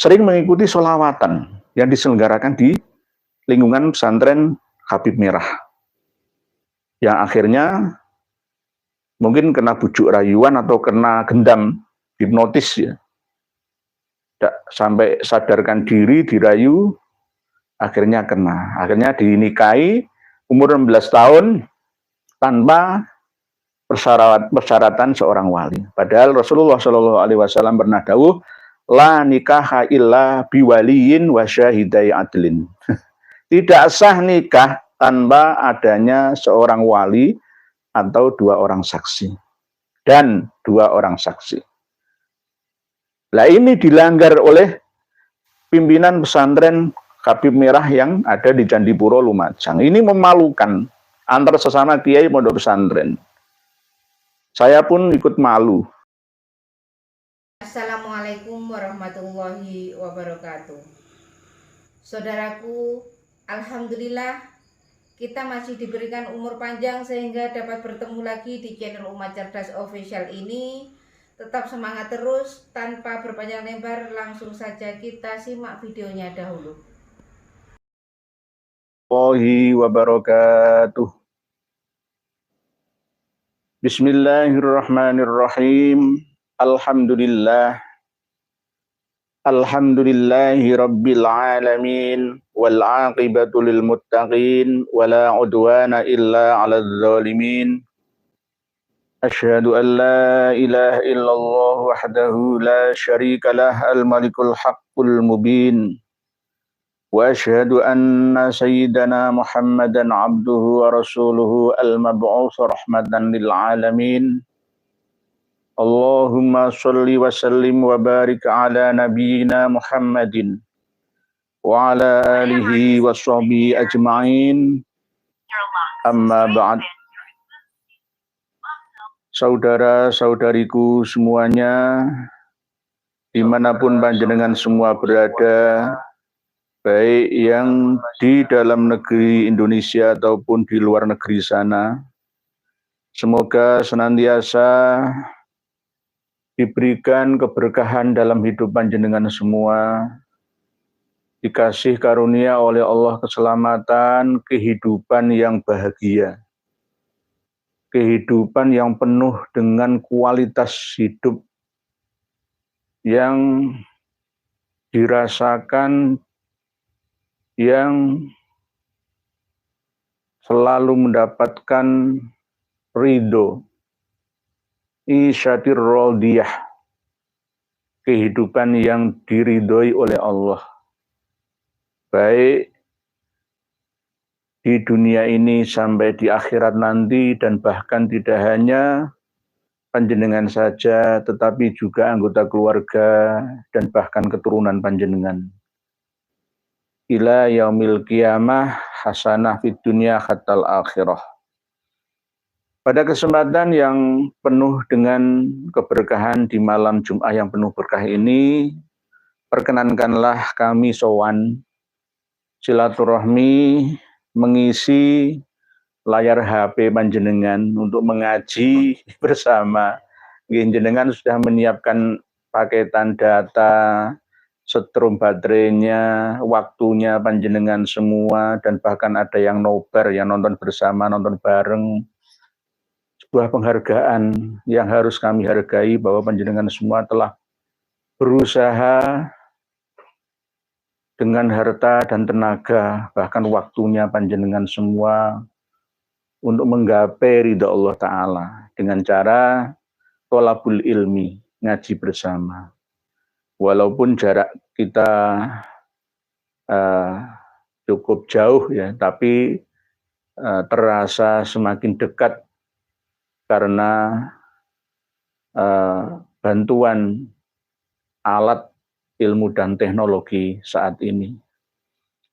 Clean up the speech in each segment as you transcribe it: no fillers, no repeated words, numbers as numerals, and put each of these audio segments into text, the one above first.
sering mengikuti sholawatan yang diselenggarakan di lingkungan pesantren Habib Merah. Yang akhirnya mungkin kena bujuk rayuan atau kena gendam, hipnotis ya. Tidak sampai sadarkan diri, dirayu, akhirnya kena. Akhirnya dinikahi umur 16 tahun tanpa persyaratan seorang wali. Padahal Rasulullah SAW pernah dawuh, la nikaha illa biwaliyin wa syahidai adlin. Tidak sah nikah tanpa adanya seorang wali atau 2 orang saksi. Dan 2 orang saksi. Nah ini dilanggar oleh pimpinan pesantren Habib Merah yang ada di Candipuro, Lumajang. Ini memalukan antar sesama kiai pondok pesantren. Saya pun ikut malu. Assalamualaikum warahmatullahi wabarakatuh. Saudaraku, alhamdulillah kita masih diberikan umur panjang sehingga dapat bertemu lagi di channel Umat Cerdas Official ini. Tetap semangat terus, tanpa berpanjang lebar, langsung saja kita simak videonya dahulu. Warahmatullahi wabarakatuh. Bismillahirrahmanirrahim. Alhamdulillah. Alhamdulillahi rabbil alamin. Wal aqibatu lil muttaqin. Wala udwana illa ala zalimin. Asyhadu an la ilaha illallah wahdahu la syarika lah al-malikul haqqul mubin. Wa asyhadu anna sayyidana Muhammadan abduhu wa rasuluhu al-mab'uts rahmatan lil alamin. Allahumma sholli wa sallim wa barik ala nabiyyina Muhammadin wa ala alihi wa sahbihi ajma'in. Amma ba'd. Saudara-saudariku semuanya, dimanapun panjenengan semua berada, baik yang di dalam negeri Indonesia ataupun di luar negeri sana, semoga senantiasa diberikan keberkahan dalam hidup panjenengan semua, dikasih karunia oleh Allah keselamatan, kehidupan yang bahagia, kehidupan yang penuh dengan kualitas hidup yang dirasakan, yang selalu mendapatkan ridho, isyatir rodiyah, kehidupan yang diridhoi oleh Allah, baik di dunia ini sampai di akhirat nanti, dan bahkan tidak hanya panjenengan saja, tetapi juga anggota keluarga dan bahkan keturunan panjenengan. Ila yaumil qiyamah hasanah fid dunya hatal akhirah. Pada kesempatan yang penuh dengan keberkahan di malam Jumat yang penuh berkah ini, perkenankanlah kami sowan silaturahmi mengisi layar HP panjenengan untuk mengaji bersama. Panjenengan sudah menyiapkan paketan data, setrum baterainya, waktunya panjenengan semua, dan bahkan ada yang nobar, yang nonton bersama, nonton bareng. Sebuah penghargaan yang harus kami hargai bahwa panjenengan semua telah berusaha dengan harta dan tenaga, bahkan waktunya panjenengan semua untuk menggapai ridha Allah Ta'ala dengan cara tholabul ilmi, ngaji bersama. Walaupun jarak kita cukup jauh ya, tapi terasa semakin dekat karena bantuan alat ilmu dan teknologi saat ini.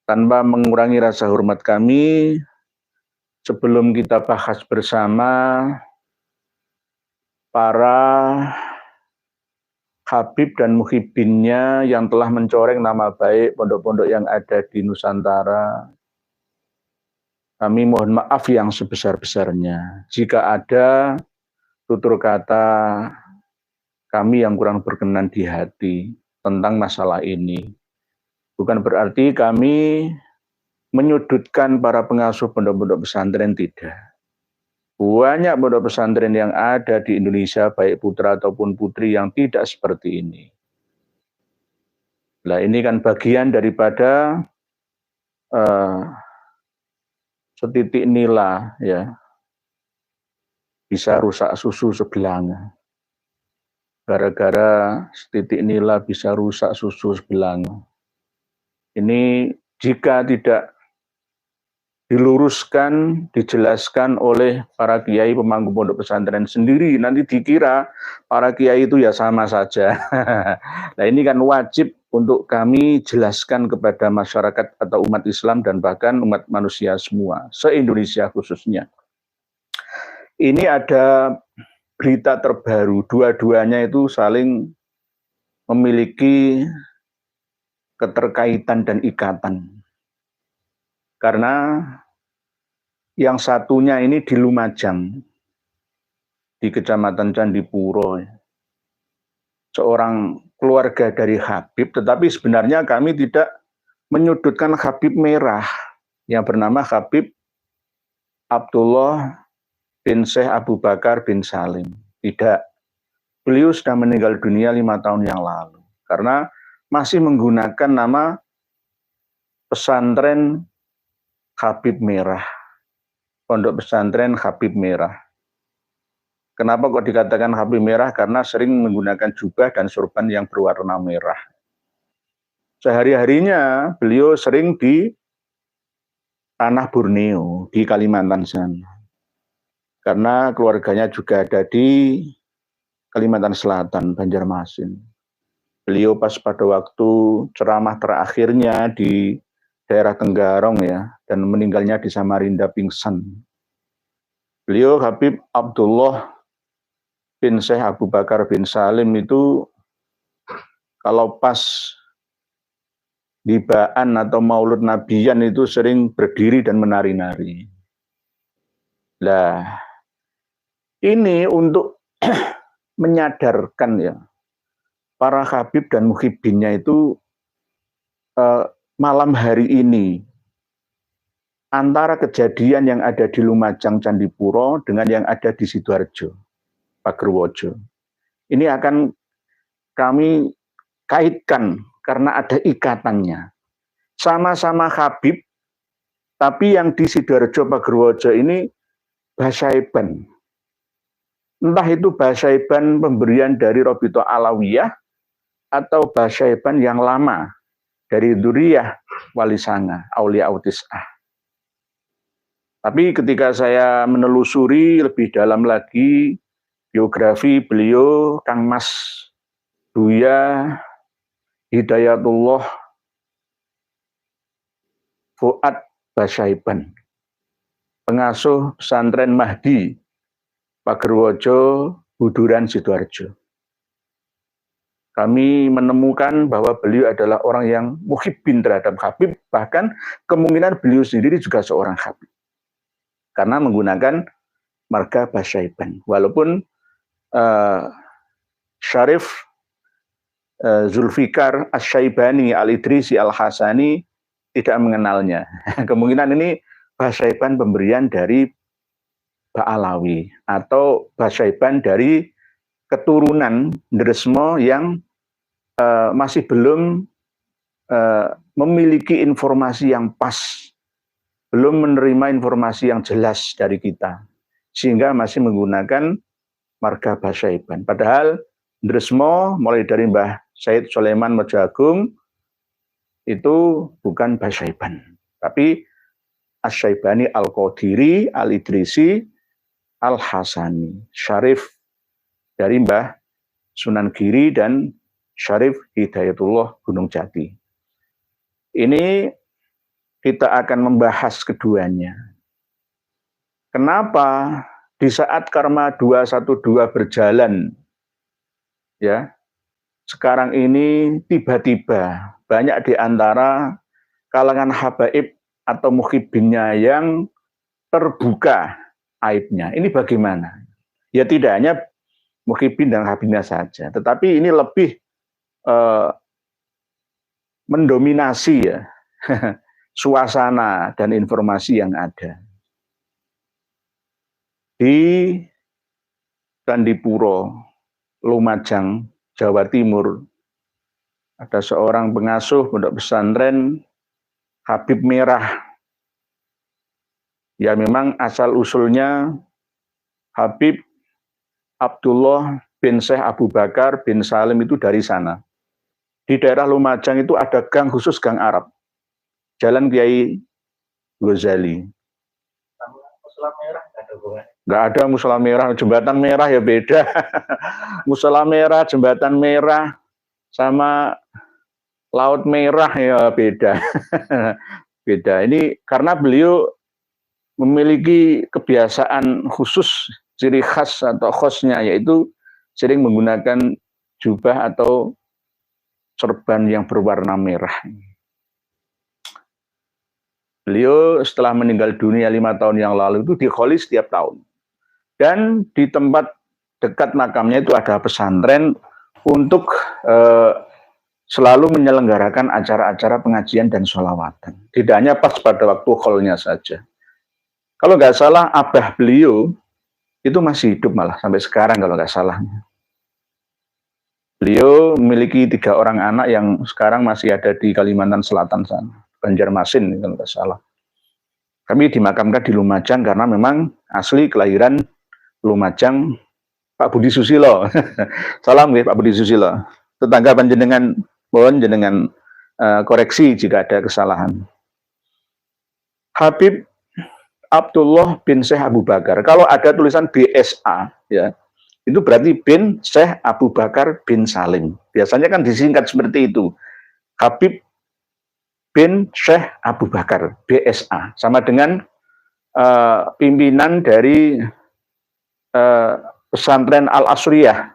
Tanpa mengurangi rasa hormat kami, sebelum kita bahas bersama para Habib dan muhibbinnya yang telah mencoreng nama baik pondok-pondok yang ada di Nusantara, kami mohon maaf yang sebesar-besarnya jika ada tutur kata kami yang kurang berkenan di hati. tentang masalah ini. Bukan berarti kami menyudutkan para pengasuh pondok-pondok pesantren, tidak. Banyak pondok pesantren yang ada di Indonesia, baik putra ataupun putri, yang tidak seperti ini. Nah, ini kan bagian daripada setitik nila, ya, bisa rusak susu sebelanga. Gara-gara setitik nila bisa rusak susu sebelanga. Ini jika tidak diluruskan, dijelaskan oleh para kiai pemangku pondok pesantren sendiri, nanti dikira para kiai itu ya sama saja. Nah, ini kan wajib untuk kami jelaskan kepada masyarakat atau umat Islam dan bahkan umat manusia semua, se-Indonesia khususnya. Ini ada berita terbaru, dua-duanya itu saling memiliki keterkaitan dan ikatan. Karena yang satunya ini di Lumajang, di Kecamatan Candipuro. Seorang keluarga dari Habib, tetapi sebenarnya kami tidak menyudutkan Habib Merah yang bernama Habib Abdullah bin Syekh Abu Bakar bin Salim. Tidak. Beliau sudah meninggal dunia 5 tahun yang lalu. Karena masih menggunakan nama pesantren Habib Merah. Pondok pesantren Habib Merah. Kenapa kok dikatakan Habib Merah? Karena sering menggunakan jubah dan sorban yang berwarna merah. Sehari-harinya beliau sering di tanah Borneo, di Kalimantan sana. Karena keluarganya juga ada di Kalimantan Selatan, Banjarmasin. Beliau pas pada waktu ceramah terakhirnya di daerah Tenggarong, ya, dan meninggalnya di Samarinda pingsan. Beliau Habib Abdullah bin Syekh Abu Bakar bin Salim itu kalau pas dibaan atau maulud nabiyan itu sering berdiri dan menari-nari. Nah, ini untuk menyadarkan, ya, para habib dan muhibbinnya itu malam hari ini antara kejadian yang ada di Lumajang Candipuro dengan yang ada di Sidoarjo, Pagerwojo. Ini akan kami kaitkan karena ada ikatannya. Sama-sama habib, tapi yang di Sidoarjo, Pagerwojo ini Basyaiban. Entah itu Basyaiban pemberian dari Robito Alawiyah atau Basyaiban yang lama dari Duriyah Wali Sanga, Aulia Autis'ah. Tapi ketika saya menelusuri lebih dalam lagi biografi beliau, Kang Mas Buya Hidayatullah Fuad Basyaiban, pengasuh pesantren Mahdi Pagerwojo, Buduran, Sidoarjo. Kami menemukan bahwa beliau adalah orang yang muhibbin terhadap Habib, bahkan kemungkinan beliau sendiri juga seorang Habib. Karena menggunakan marga Basyaiban. Walaupun Syarif Zulfikar Asy-Syaibani Al-Idrisi Al-Hasani tidak mengenalnya. Kemungkinan ini Basyaiban pemberian dari Ba'alawi atau Basyaiban dari keturunan Ndresmo yang masih belum memiliki informasi yang pas, belum menerima informasi yang jelas dari kita, sehingga masih menggunakan marga Basyaiban. Padahal Ndresmo mulai dari Mbah Said Sulaiman Mojoagung itu bukan Basyaiban, tapi Asy-Syaibani Al-Qadiri Al-Idrisi Al-Hasani, Syarif dari Mbah Sunan Giri dan Syarif Hidayatullah Gunung Jati. Ini kita akan membahas keduanya. Kenapa di saat Karma 212 berjalan, ya, sekarang ini tiba-tiba banyak di antara kalangan habaib atau muhibbinnya yang terbuka aibnya. Ini bagaimana? Ya tidak hanya muhibbin dan habibnya saja, tetapi ini lebih mendominasi ya suasana dan informasi yang ada. Di Candipuro, Lumajang, Jawa Timur, ada seorang pengasuh pondok pesantren Habib Merah. Ya memang asal usulnya Habib Abdullah bin Syekh Abu Bakar bin Salim itu dari sana. Di daerah Lumajang itu ada gang khusus gang Arab. Jalan Kiai Ghazali. Musala merah nggak ada hubungan. Nggak ada musala merah, jembatan merah ya beda. Musala merah, jembatan merah, sama laut merah ya beda. Beda. Ini karena beliau memiliki kebiasaan khusus, ciri khas atau khosnya, yaitu sering menggunakan jubah atau serban yang berwarna merah. Beliau setelah meninggal dunia 5 tahun yang lalu itu dikholi setiap tahun. Dan di tempat dekat makamnya itu ada pesantren untuk selalu menyelenggarakan acara-acara pengajian dan sholawatan. Tidak hanya pas pada waktu kholnya saja. Kalau nggak salah, abah beliau itu masih hidup malah sampai sekarang kalau nggak salah. Beliau memiliki 3 orang anak yang sekarang masih ada di Kalimantan Selatan sana, Banjarmasin kalau nggak salah. Kami dimakamkan di Lumajang karena memang asli kelahiran Lumajang, Pak Budi Susilo. Salam Pak Budi Susilo. Tetangga panjenengan, mohon jenengan koreksi jika ada kesalahan. Habib Abdullah bin Syekh Abu Bakar. Kalau ada tulisan BSA, ya, itu berarti bin Syekh Abu Bakar bin Salim. Biasanya kan disingkat seperti itu. Habib bin Syekh Abu Bakar, BSA. Sama dengan pimpinan dari pesantren Al-Asriyah,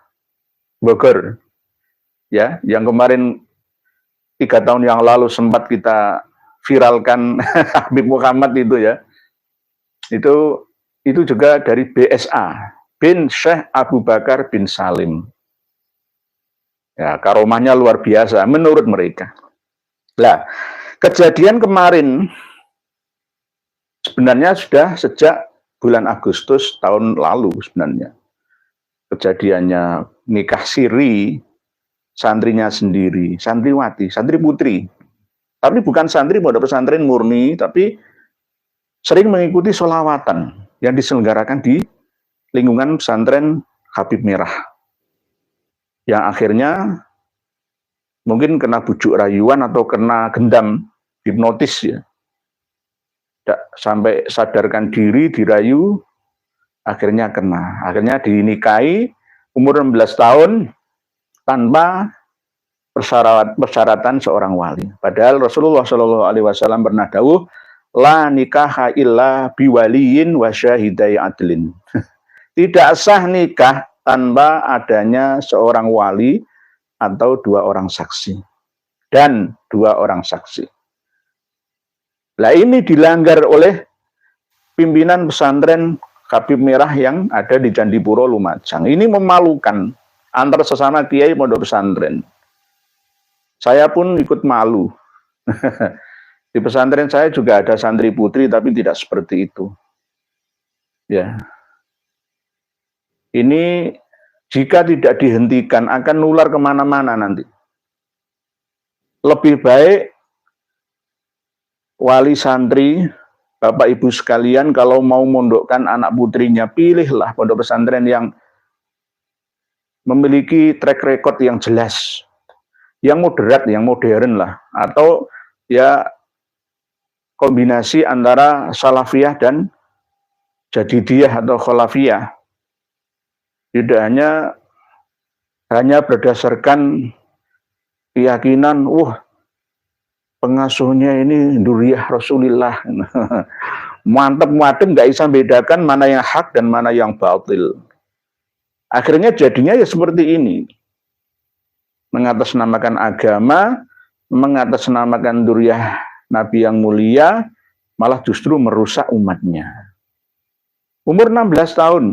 Bogor. Ya, yang kemarin 3 tahun yang lalu sempat kita viralkan Habib Muhammad itu ya. Itu juga dari BSA, bin Syekh Abu Bakar bin Salim. Ya, karomahnya luar biasa menurut mereka. Nah, kejadian kemarin sebenarnya sudah sejak bulan Agustus tahun lalu sebenarnya. Kejadiannya nikah siri santrinya sendiri, santriwati, santri putri. Tapi bukan santri pondok pesantren murni, tapi sering mengikuti sholawatan yang diselenggarakan di lingkungan pesantren Habib Merah. Yang akhirnya mungkin kena bujuk rayuan atau kena gendam, hipnotis ya. Tidak sampai sadarkan diri, dirayu, akhirnya kena. Akhirnya dinikahi umur 16 tahun tanpa persyaratan seorang wali. Padahal Rasulullah SAW pernah dawuh, la nikaha illa biwaliyin wa syahidai adlin. Tidak sah nikah tanpa adanya seorang wali atau 2 orang saksi. Dan 2 orang saksi. Nah ini dilanggar oleh pimpinan pesantren Habib Merah yang ada di Candipuro, Lumajang. Ini memalukan antar sesama kiai pondok pesantren. Saya pun ikut malu. Di pesantren saya juga ada santri putri, tapi tidak seperti itu. Ya. Ini jika tidak dihentikan akan nular kemana-mana nanti. Lebih baik wali santri, Bapak Ibu sekalian, kalau mau mondokkan anak putrinya, pilihlah pondok pesantren yang memiliki track record yang jelas, yang moderat, yang modern lah, atau ya kombinasi antara salafiyah dan jadidiyah atau khalafiyah. Tidak hanya berdasarkan keyakinan, pengasuhnya ini Duriyah Rasulillah. Mantep-mantep, nggak bisa bedakan mana yang hak dan mana yang batil. Akhirnya jadinya ya seperti ini. Mengatasnamakan agama, mengatasnamakan Duriyah Nabi yang mulia, malah justru merusak umatnya. Umur 16 tahun.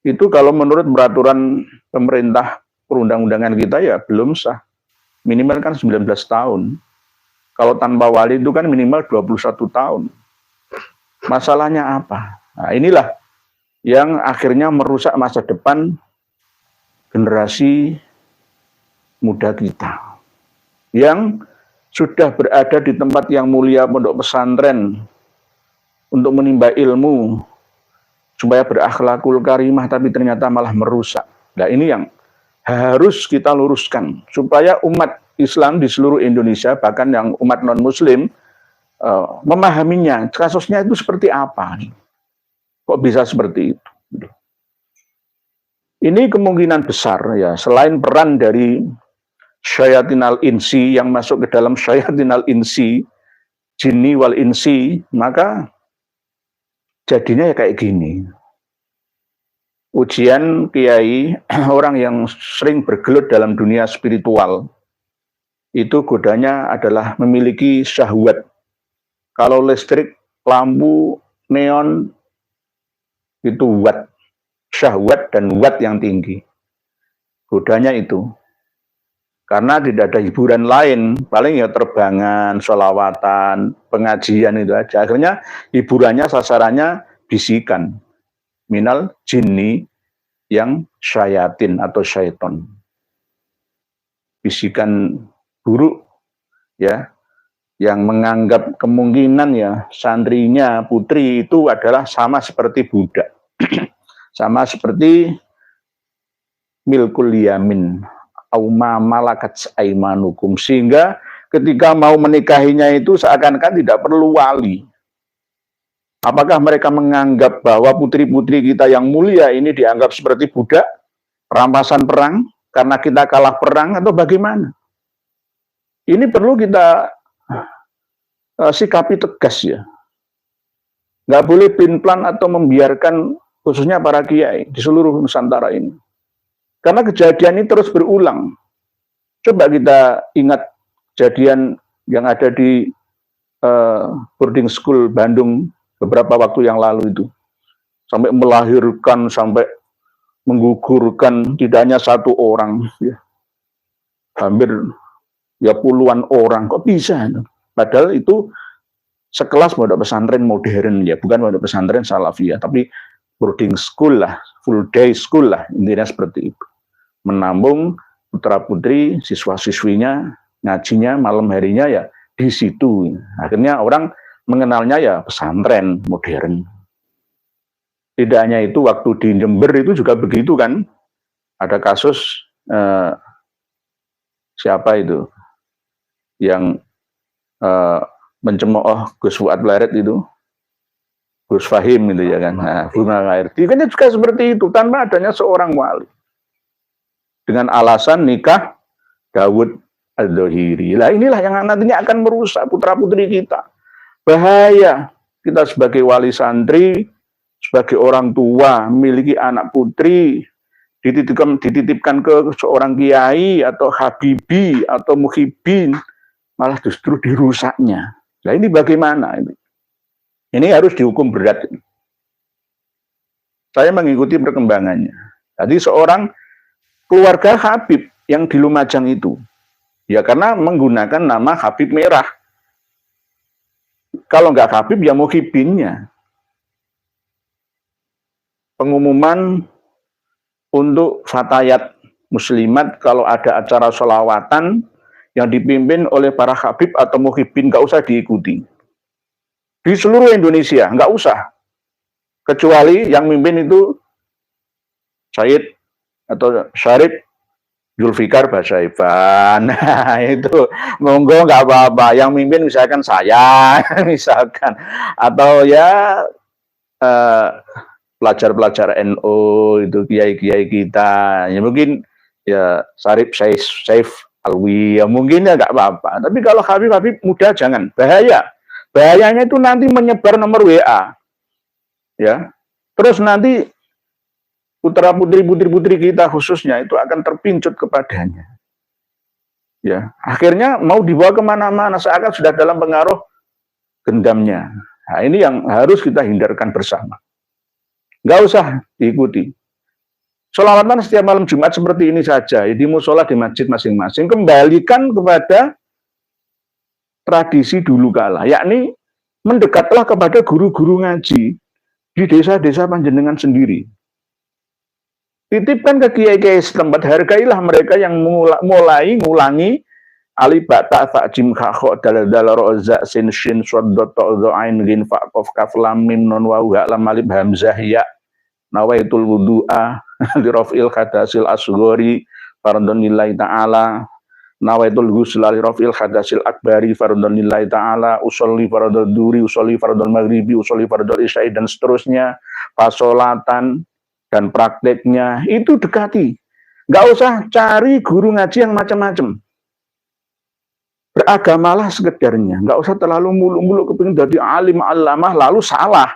Itu kalau menurut peraturan pemerintah perundang-undangan kita ya belum sah. minimal kan 19 tahun. Kalau tanpa wali itu kan minimal 21 tahun. Masalahnya apa? Nah, inilah yang akhirnya merusak masa depan generasi muda kita. Yang sudah berada di tempat yang mulia pondok pesantren untuk menimba ilmu supaya berakhlakul karimah, tapi ternyata malah merusak. Nah, ini yang harus kita luruskan supaya umat Islam di seluruh Indonesia, bahkan yang umat non-Muslim, memahaminya. Kasusnya itu seperti apa? Kok bisa seperti itu? Ini kemungkinan besar ya, selain peran dari syayatinal insi yang masuk ke dalam syayatinal insi, jinni wal insi, maka jadinya ya kayak gini. Ujian kiai, orang yang sering bergelut dalam dunia spiritual, itu godanya adalah memiliki syahwat. Kalau listrik, lampu, neon, itu watt, syahwat dan watt yang tinggi. Godanya itu. Karena tidak ada hiburan lain, paling ya terbangan, sholawatan, pengajian itu aja. Akhirnya hiburannya, sasarannya bisikan. Minal jinni yang syayatin atau syaiton. Bisikan buruk ya, yang menganggap kemungkinan ya santrinya putri itu adalah sama seperti budak. Sama seperti milkul yamin auma malakat aimanukum, sehingga ketika mau menikahinya itu seakan-akan tidak perlu wali. Apakah mereka menganggap bahwa putri-putri kita yang mulia ini dianggap seperti budak, rampasan perang karena kita kalah perang, atau bagaimana? Ini perlu kita sikapi tegas ya. Nggak boleh plan atau membiarkan, khususnya para kiai di seluruh Nusantara ini. Karena kejadian ini terus berulang. Coba kita ingat kejadian yang ada di boarding school Bandung beberapa waktu yang lalu itu. Sampai melahirkan, sampai menggugurkan tidak hanya satu orang. Ya. Hampir ya puluhan orang. Kok bisa? Padahal itu sekelas pondok pesantren modern ya, bukan pondok pesantren salafiyah, tapi boarding school lah, full day school lah, intinya seperti itu. Menampung putra-putri, siswa-siswinya, ngajinya malam harinya ya di situ. Akhirnya orang mengenalnya ya pesantren modern. Tidak hanya itu, waktu di Jember itu juga begitu kan. Ada kasus siapa itu yang mencemooh Gus Fuad Blaret itu, Gus Fahim itu ya kan. Nah, kan juga seperti itu tanpa adanya seorang wali. Dengan alasan nikah Dawud Al-Dohiri. Lah inilah yang nantinya akan merusak putra-putri kita. Bahaya kita sebagai wali santri, sebagai orang tua, memiliki anak putri, dititipkan ke seorang kiai atau habibi atau muhibin, malah justru dirusaknya. Nah ini bagaimana? Ini harus dihukum berat. Saya mengikuti perkembangannya. Jadi seorang keluarga Habib yang di Lumajang itu, ya karena menggunakan nama Habib Merah. Kalau nggak Habib ya muhibinnya. Pengumuman untuk fatayat muslimat kalau ada acara sholawatan yang dipimpin oleh para habib atau muhibin, nggak usah diikuti. Di seluruh Indonesia, nggak usah. Kecuali yang mimpin itu Said atau Syarif Zulfikar Basaifan. Nah, itu monggo nggak apa-apa. Yang mimpin misalkan saya, misalkan. Atau ya pelajar-pelajar NU, itu kiai-kiai kita. Ya mungkin ya Syarif Saif Alwi, ya mungkin ya nggak apa-apa. Tapi kalau Habib-Habib muda jangan, bahaya. Bahayanya itu nanti menyebar nomor WA. Ya. Terus nanti putra-putri kita khususnya itu akan terpincut kepadanya. Ya, akhirnya mau dibawa kemana-mana seakan sudah dalam pengaruh gendamnya. Nah, ini yang harus kita hindarkan bersama. Nggak usah diikuti. Sholawatan setiap malam Jumat seperti ini saja, di musola di masjid masing-masing. Kembalikan kepada tradisi dulu kala, yakni mendekatlah kepada guru-guru ngaji di desa-desa panjenengan sendiri. Titipkan ke kiai-kiai setempat, hargailah mereka yang mulai ngulangi alif ba ta tha jim kha kha dal dal ra za sin shin shad ta dha ain ghin fa qaf kaf lam mim nun waw ha lam alif hamzah ya nawaitul wudu'a li raf'il hadasil asghari fardhon lillahi ta'ala nawaitul ghusla li raf'il hadasil akbari fardhon lillahi ta'ala usolli fardhon duri usolli fardhon maghribi usolli fardhon isya'i dan seterusnya. Pasolatan dan prakteknya itu dekati. Nggak usah cari guru ngaji yang macam-macam. Beragamalah sekedarnya, nggak usah terlalu muluk-muluk kepingin jadi alim alamah lalu salah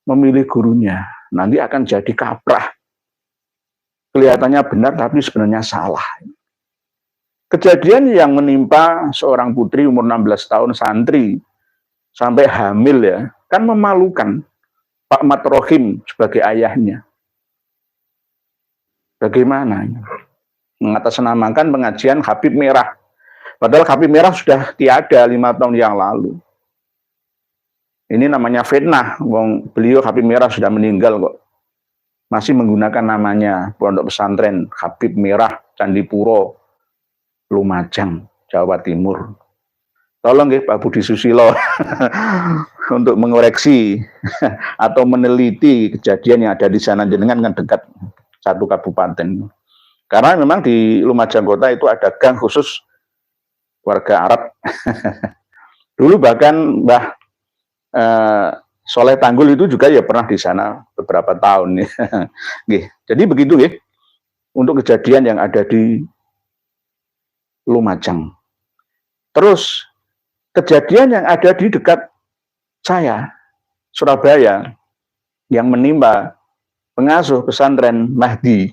memilih gurunya, nanti akan jadi kaprah. Kelihatannya benar tapi sebenarnya salah. Kejadian yang menimpa seorang putri umur 16 tahun santri sampai hamil ya, kan memalukan. Pak Matrohim sebagai ayahnya. Bagaimana? Mengatasnamakan pengajian Habib Merah. Padahal Habib Merah sudah tiada 5 tahun yang lalu. Ini namanya fitnah. Beliau Habib Merah sudah meninggal kok. Masih menggunakan namanya pondok pesantren Habib Merah Candipuro, Lumajang, Jawa Timur. Tolong ya Pak Budi Susilo untuk mengoreksi atau meneliti kejadian yang ada di sana, jenengan kan dekat satu kabupaten. Karena memang di Lumajang kota itu ada gang khusus warga Arab. Dulu bahkan Mbah Soleh Tanggul itu juga ya pernah di sana beberapa tahun. Jadi begitu ya untuk kejadian yang ada di Lumajang. Terus kejadian yang ada di dekat saya, Surabaya, yang menimpa pengasuh pesantren Mahdi,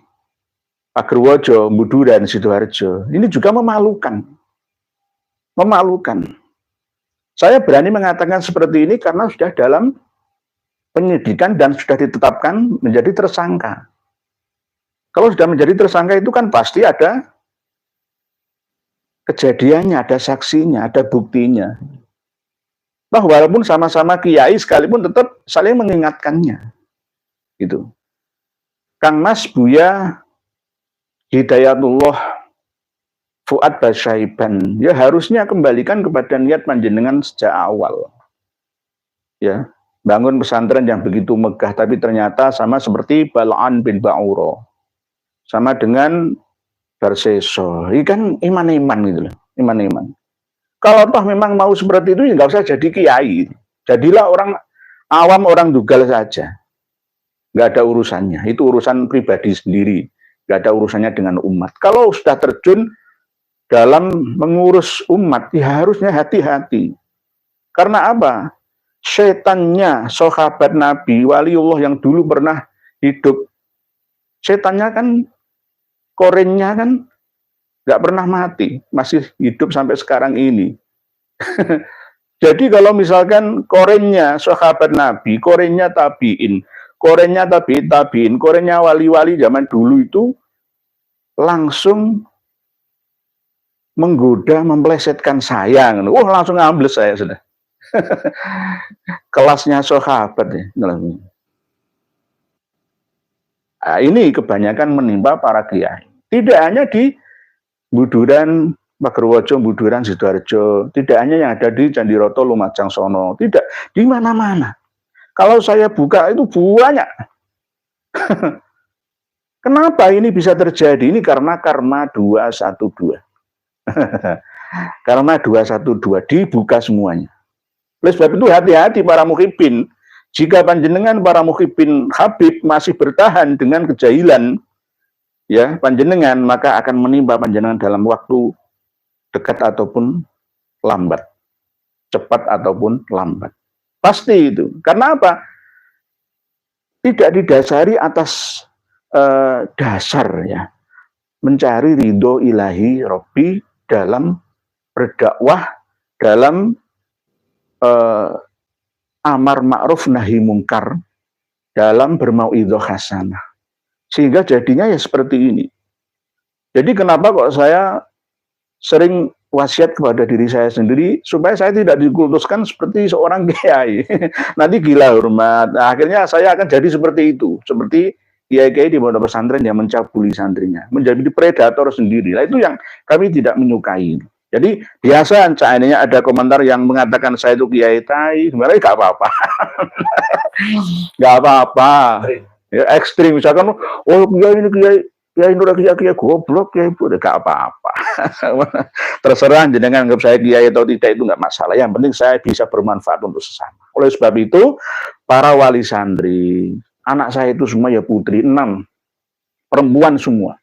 Agerwojo, Buduran, Sidoarjo, ini juga memalukan. Memalukan. Saya berani mengatakan seperti ini karena sudah dalam penyidikan dan sudah ditetapkan menjadi tersangka. Kalau sudah menjadi tersangka itu kan pasti ada kejadiannya, ada saksinya, ada buktinya. Nah, walaupun sama-sama kiai sekalipun tetap saling mengingatkannya. Gitu. Kang Mas Buya Hidayatullah Fuad Basyaiban, ya harusnya kembalikan kepada niat panjenengan sejak awal. Ya, bangun pesantren yang begitu megah tapi ternyata sama seperti Bal'an bin Ba'uro. Sama dengan Barseso, ini kan iman-iman gitu loh, iman-iman. Kalau toh memang mau seperti itu, ya nggak usah jadi kiai. Jadilah orang awam, orang dugal saja. Nggak ada urusannya, itu urusan pribadi sendiri. Nggak ada urusannya dengan umat. Kalau sudah terjun dalam mengurus umat, ya harusnya hati-hati. Karena apa? Setannya sahabat Nabi, waliullah yang dulu pernah hidup, setannya kan korennya kan nggak pernah mati, masih hidup sampai sekarang ini. Jadi kalau misalkan korennya sahabat Nabi, korennya tabiin, korennya wali-wali zaman dulu itu langsung menggoda, memplesetkan saya. Langsung ambles saya sudah. Kelasnya sahabat ya. Nah, ini kebanyakan menimpa para kiai. Tidak hanya di Buduran, Pagerwojo, Buduran, Sidoarjo. Tidak hanya yang ada di Candiroto, Lumajang, Sono. Tidak, di mana-mana. Kalau saya buka itu banyak. Kenapa ini bisa terjadi? Ini karena karma 212. Karena 212 dibuka semuanya. Oleh sebab itu hati-hati para muhibin. Jika panjenengan para muhibin Habib masih bertahan dengan kejahilan, ya panjenengan, maka akan menimpa panjenengan dalam waktu dekat ataupun lambat, cepat ataupun lambat. Pasti itu. Karena apa? Tidak didasari atas dasar ya, mencari ridho ilahi Robbi dalam berdakwah, dalam amar ma'ruf nahi mungkar, dalam bermauidhah hasanah. Sehingga jadinya ya seperti ini. Jadi kenapa kok saya sering wasiat kepada diri saya sendiri supaya saya tidak dikultuskan seperti seorang kiai. Nanti gila hormat. Nah, akhirnya saya akan jadi seperti itu, seperti kiai-kiai di pondok pesantren yang mencabuli santrinya, menjadi predator sendiri. Nah, itu yang kami tidak menyukai. Jadi biasa seandainya ada komentar yang mengatakan saya itu kiai tai, sebenarnya nggak apa-apa, nggak apa-apa. Ya, ekstrim misalkan, oh kiai ini kiai nur kiai goblok kiai itu nggak apa-apa. Terserah jenengan anggap saya kiai atau tidak itu nggak masalah. Yang penting saya bisa bermanfaat untuk sesama. Oleh sebab itu, para wali santri, anak saya itu semua ya putri, 6 perempuan semua.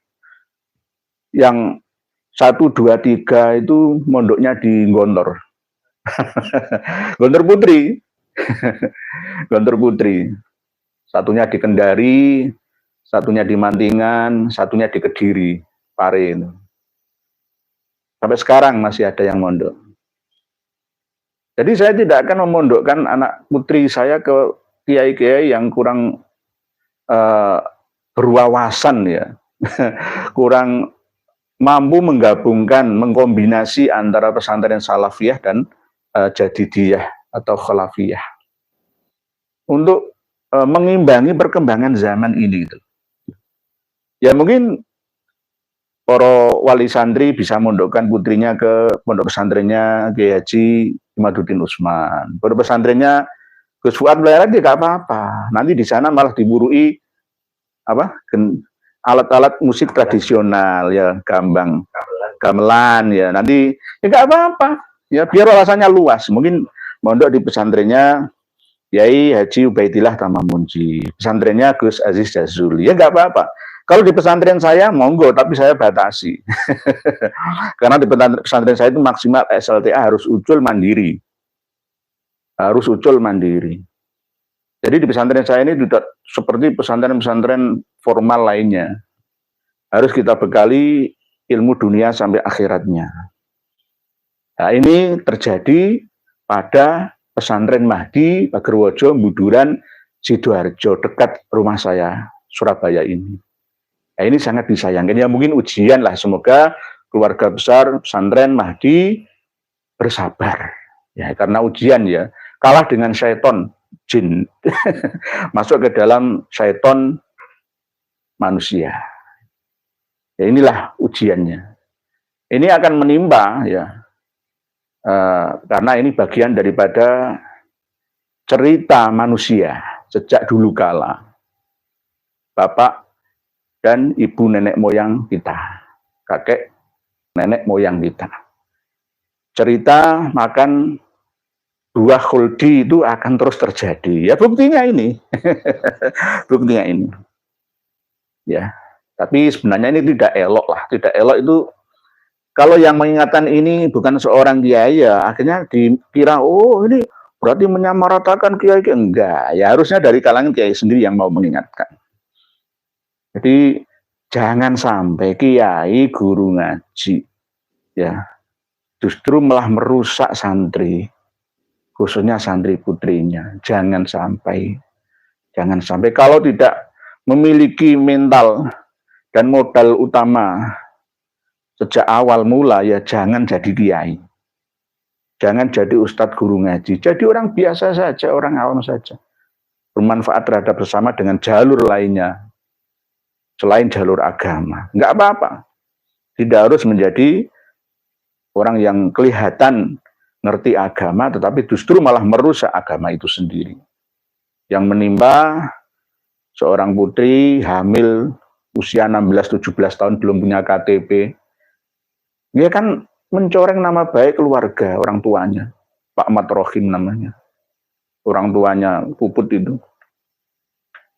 Yang 1, 2, 3 itu mondoknya di Gontor. Gontor Putri. Gontor Putri. Satunya di Kendari, satunya di Mantingan, satunya di Kediri, Pare. Sampai sekarang masih ada yang mondok. Jadi saya tidak akan memondokkan anak putri saya ke kiai-kiai yang kurang berwawasan ya, kurang mampu menggabungkan, mengkombinasi antara pesantren salafiyah dan jadidiyah atau khalafiyah untuk mengimbangi perkembangan zaman ini. Gitu. Ya mungkin para wali santri bisa mondokkan putrinya ke pondok pesantrennya Kiai Haji Imaduddin Usman. Pondok pesantrennya Gus Fuad Blerat ya nggak apa-apa. Nanti di sana malah diburui apa? Alat-alat musik tradisional ya, gamelan ya. Nanti ya nggak apa-apa. Ya biar wawasannya luas. Mungkin mondok di pesantrennya Kiai Haji Ubaidillah Tamamunji, pesantrennya Gus Aziz Jazuli. Ya nggak apa-apa. Kalau di pesantren saya monggo, tapi saya batasi. Karena di pesantren saya itu maksimal SLTA harus ucul mandiri. Harus ucul mandiri. Jadi di pesantren saya ini tidak seperti pesantren-pesantren formal lainnya. Harus kita bekali ilmu dunia sampai akhiratnya. Nah, ini terjadi pada pesantren Mahdi, Pagerwojo, Buduran, Sidoarjo, dekat rumah saya, Surabaya ini. Nah, ini sangat disayangkan. Ya mungkin ujian lah. Semoga keluarga besar pesantren Mahdi bersabar. Ya karena ujian ya. Kalah dengan syaiton jin. Masuk ke dalam syaiton manusia. Ya inilah ujiannya. Ini akan menimpa ya. Karena ini bagian daripada cerita manusia sejak dulu kala. Bapak dan ibu nenek moyang kita, kakek nenek moyang kita. Cerita makan buah khuldi itu akan terus terjadi. Ya buktinya ini. Buktinya ini. Ya, tapi sebenarnya ini tidak elok lah. Tidak elok itu kalau yang mengingatkan ini bukan seorang kiai ya akhirnya dikira oh ini berarti menyamaratakan kiai. Enggak, ya harusnya dari kalangan kiai sendiri yang mau mengingatkan. Jadi jangan sampai kiai guru ngaji ya justru malah merusak santri, khususnya santri putrinya. Jangan sampai kalau tidak memiliki mental dan modal utama sejak awal mula ya jangan jadi kiai. Jangan jadi ustadz guru ngaji. Jadi orang biasa saja, orang awam saja. Bermanfaat terhadap bersama dengan jalur lainnya. Selain jalur agama. Enggak apa-apa. Tidak harus menjadi orang yang kelihatan ngerti agama, tetapi justru malah merusak agama itu sendiri. Yang menimpa seorang putri hamil usia 16-17 tahun belum punya KTP. Dia kan mencoreng nama baik keluarga, orang tuanya. Pak Ahmad Rohim namanya. Orang tuanya puput itu.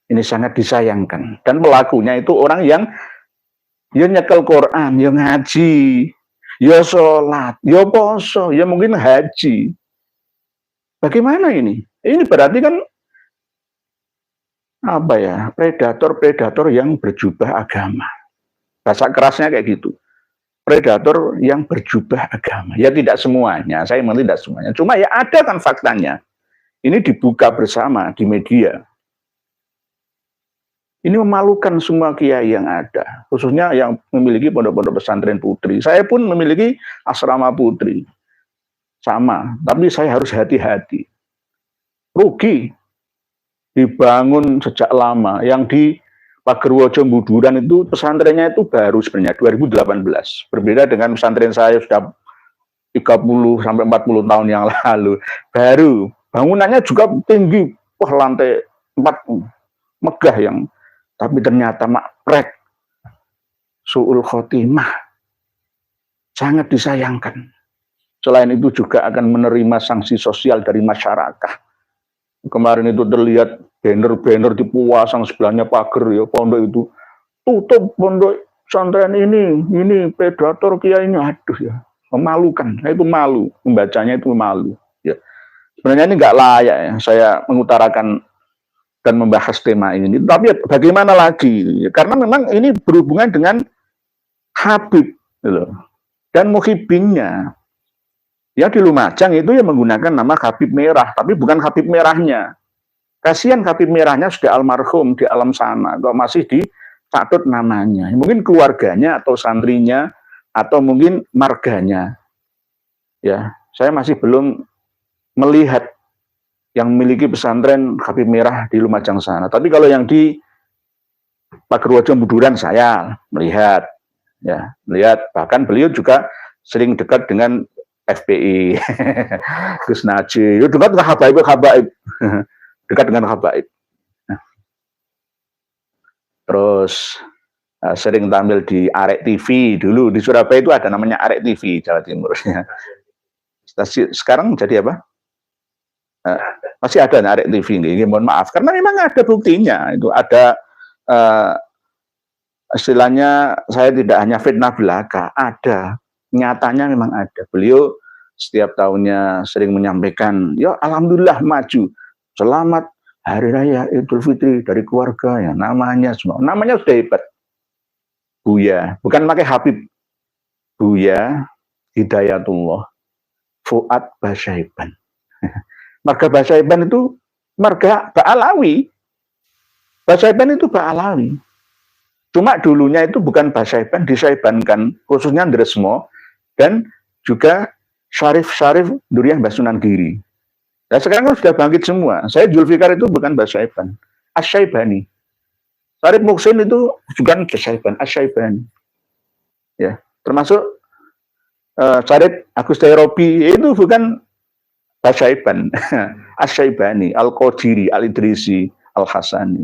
Ini sangat disayangkan. Dan pelakunya itu orang yang ya nyekel Quran, ya ngaji, ya sholat, ya poso, ya mungkin haji. Bagaimana ini? Ini berarti kan apa ya? Predator-predator yang berjubah agama. Bahasa kerasnya kayak gitu. Predator yang berjubah agama. Ya tidak semuanya, saya memang tidak semuanya. Cuma ya ada kan faktanya. Ini dibuka bersama di media. Ini memalukan semua kiai yang ada, khususnya yang memiliki pondok-pondok pesantren putri. Saya pun memiliki asrama putri, sama, tapi saya harus hati-hati. Rugi dibangun sejak lama. Yang di Pagerwojo Buduran itu pesantrennya itu baru sebenarnya 2018. Berbeda dengan pesantren saya sudah 30 sampai 40 tahun yang lalu. Baru bangunannya juga tinggi, wah lantai 4 megah yang, tapi ternyata makrek, su'ul khotimah, sangat disayangkan. Selain itu juga akan menerima sanksi sosial dari masyarakat. Kemarin itu terlihat banner-banner dipasang sebelahnya pagar ya, pondok itu tutup pondok pesantren ini predator kiai ini, aduh ya, memalukan. Saya itu malu membacanya, itu malu ya. Sebenarnya ini nggak layak ya saya mengutarakan dan membahas tema ini, tapi bagaimana lagi ya, karena memang ini berhubungan dengan Habib gitu, dan muhibinnya. Ya di Lumajang itu ya menggunakan nama Habib Merah, tapi bukan Habib Merahnya. Kasihan Habib Merahnya sudah almarhum di alam sana, kok masih dicatut namanya. Mungkin keluarganya atau santrinya atau mungkin marganya. Ya, saya masih belum melihat yang memiliki pesantren Habib Merah di Lumajang sana. Tapi kalau yang di Pagerwojo Buduran saya melihat, ya melihat, bahkan beliau juga sering dekat dengan FPI, Gus Najib, dekat dengan Habaib, dekat dengan Habaib. Terus sering tampil di Arek TV dulu di Surabaya itu ada namanya Arek TV Jawa Timur. Sekarang jadi apa? Masih ada Arek TV ini, mohon maaf karena memang ada buktinya, itu ada istilahnya, saya tidak hanya fitnah belaka, ada. Nyatanya memang ada. Beliau setiap tahunnya sering menyampaikan, ya alhamdulillah maju, selamat Hari Raya Idul Fitri dari keluarga ya, namanya semua, namanya sudah hebat. Buya, bukan pakai Habib, Buya Hidayatullah Fuad Basyaiban. Marga Basyaiban itu marga Ba'alawi. Basyaiban itu Ba'alawi. Cuma dulunya itu bukan Basyaiban, disaibankan, khususnya Ndresmo, dan juga Syarif Duriah Mbah Sunan Giri. Nah sekarang kan sudah bangkit semua. Saya Zulfikar itu bukan Basyaiban, Asyaibani. Syarif Muksin itu bukan Basyaiban, Asyaibani. Ya, termasuk Syarif Agus Dairobi itu bukan Basyaiban, Asyaibani, Al-Qadiri, Al-Idrisi, Al-Hasani.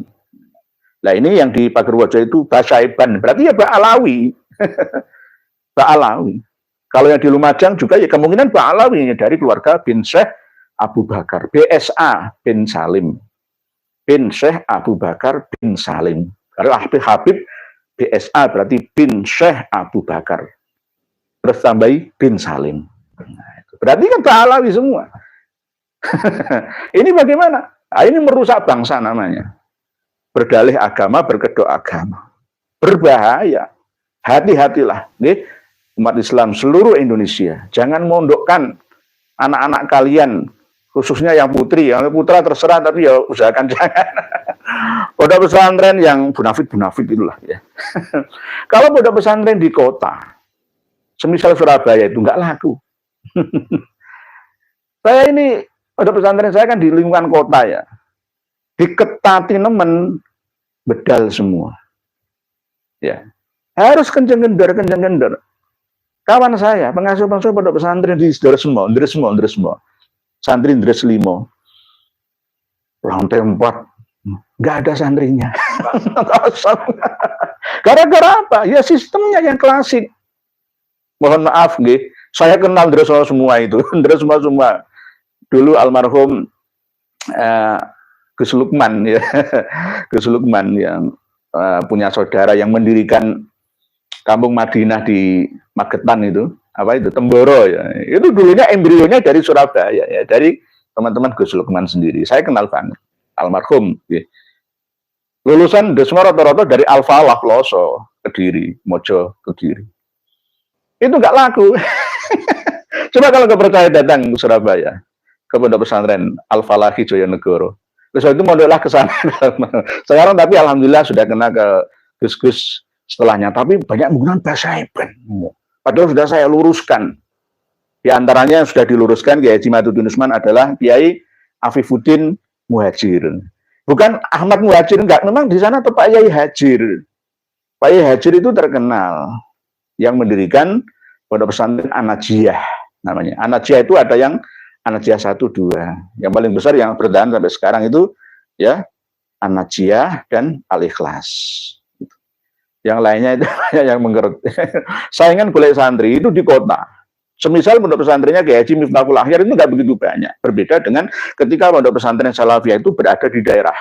Nah ini yang di Pagerwojo itu Basyaiban, berarti ya Ba'alawi. Ba'alawi. Kalau yang di Lumajang juga ya kemungkinan Ba'alawi dari keluarga bin Syekh Abu Bakar, BSA bin Salim. Bin Syekh Abu Bakar bin Salim. Kalau Habib BSA berarti bin Syekh Abu Bakar. Terus tambahi bin Salim. Nah, berarti kan Ba'alawi semua. Ini bagaimana? Nah, ini merusak bangsa namanya. Berdalih agama, berkedok agama. Berbahaya. Hati-hatilah. Nih, umat Islam seluruh Indonesia. Jangan mondokkan anak-anak kalian, khususnya yang putri. Yang putra terserah, tapi ya usahakan jangan. Pondok pesantren yang bunafit itulah ya. Kalau pondok pesantren di kota, semisal Surabaya itu nggak laku. Saya ini, pondok pesantren saya kan di lingkungan kota ya. Diketati nemen, bedal semua. Ya. Harus kenceng-kendor. Kawan saya, pengasuh pondok pesantren di Ndresmo. Santri Ndreslimo. Lantai 4. Nggak ada santrinya. Gara-gara apa? Ya sistemnya yang klasik. Mohon maaf, nggih. Saya kenal Ndresmo semua itu. Ndresmo semua. Dulu almarhum Gus Lukman ya, Gus Lukman yang punya saudara yang mendirikan Kampung Madinah di Magetan itu, apa itu Temboro ya. Itu dulunya embrionya dari Surabaya ya, dari teman-teman Gus Lukman sendiri. Saya kenal banget almarhum. Ya. Lulusan Ndresmo rata-rata dari Al-Falah Ploso, Kediri, Mojo, Kediri. Itu nggak laku. Coba kalau nggak percaya datang ke Surabaya, ke pondok pesantren Al-Falahi Joyonegoro. Terus itu mondoklah ke sana. Sekarang tapi alhamdulillah sudah kena ke gus-gus setelahnya. Tapi banyak menggunakan bahasa Hebron. Padahal sudah saya luruskan. Di antaranya yang sudah diluruskan Kiai Haji Maduddin Usman adalah Kiai Afifuddin Muhajir. Bukan Ahmad Muhajir, enggak. Memang di sana Pak Yai Hajir. Pak Yai Hajir itu terkenal yang mendirikan pondok pesantren An-Najiyah namanya. An-Najiyah itu ada yang An-Najiyah 1, 2. Yang paling besar yang bertahan sampai sekarang itu ya An-Najiyah dan Al-Ikhlas. Yang lainnya itu yang mengerti. Saingan golek santri itu di kota. Semisal pondok pesantrennya Kiai Haji Miftahul Akhyar itu nggak begitu banyak. Berbeda dengan ketika pondok pesantren Salafiyah itu berada di daerah.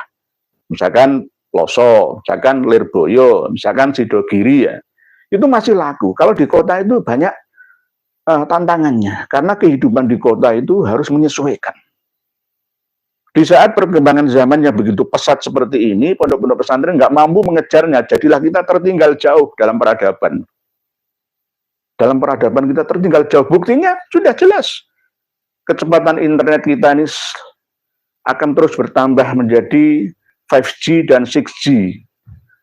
Misalkan Loso, misalkan Lirboyo, misalkan Sidogiri ya. Itu masih laku. Kalau di kota itu banyak tantangannya. Karena kehidupan di kota itu harus menyesuaikan. Di saat perkembangan zaman yang begitu pesat seperti ini, pondok-pondok pesantren nggak mampu mengejarnya. Jadilah kita tertinggal jauh dalam peradaban. Dalam peradaban kita tertinggal jauh. Buktinya sudah jelas. Kecepatan internet kita ini akan terus bertambah menjadi 5G dan 6G.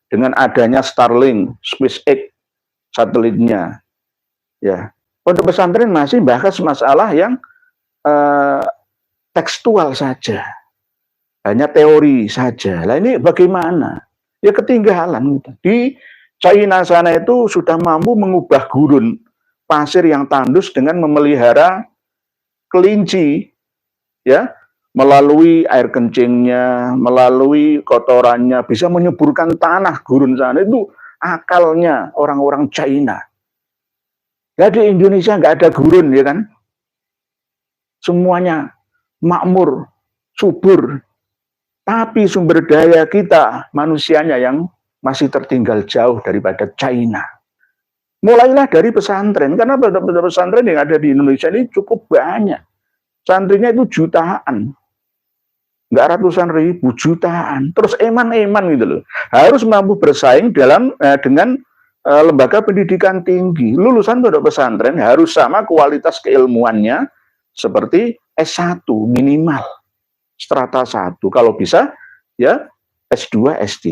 Dengan adanya Starlink, SpaceX, satelitnya. Ya, pondok pesantren masih bahas masalah yang tekstual saja. Hanya teori saja. Lah ini bagaimana? Ya ketinggalan. Di China sana itu sudah mampu mengubah gurun pasir yang tandus dengan memelihara kelinci, ya, melalui air kencingnya, melalui kotorannya, bisa menyuburkan tanah gurun sana. Itu akalnya orang-orang China. Ya di Indonesia nggak ada gurun, ya kan? Semuanya makmur, subur. Tapi sumber daya kita, manusianya yang masih tertinggal jauh daripada China. Mulailah dari pesantren, karena pesantren yang ada di Indonesia ini cukup banyak. Santrinya itu jutaan. Nggak ratusan ribu, jutaan. Terus eman-eman gitu loh. Harus mampu bersaing dengan lembaga pendidikan tinggi. Lulusan pondok pesantren harus sama kualitas keilmuannya seperti S1 minimal. Strata 1, kalau bisa ya S2, S3.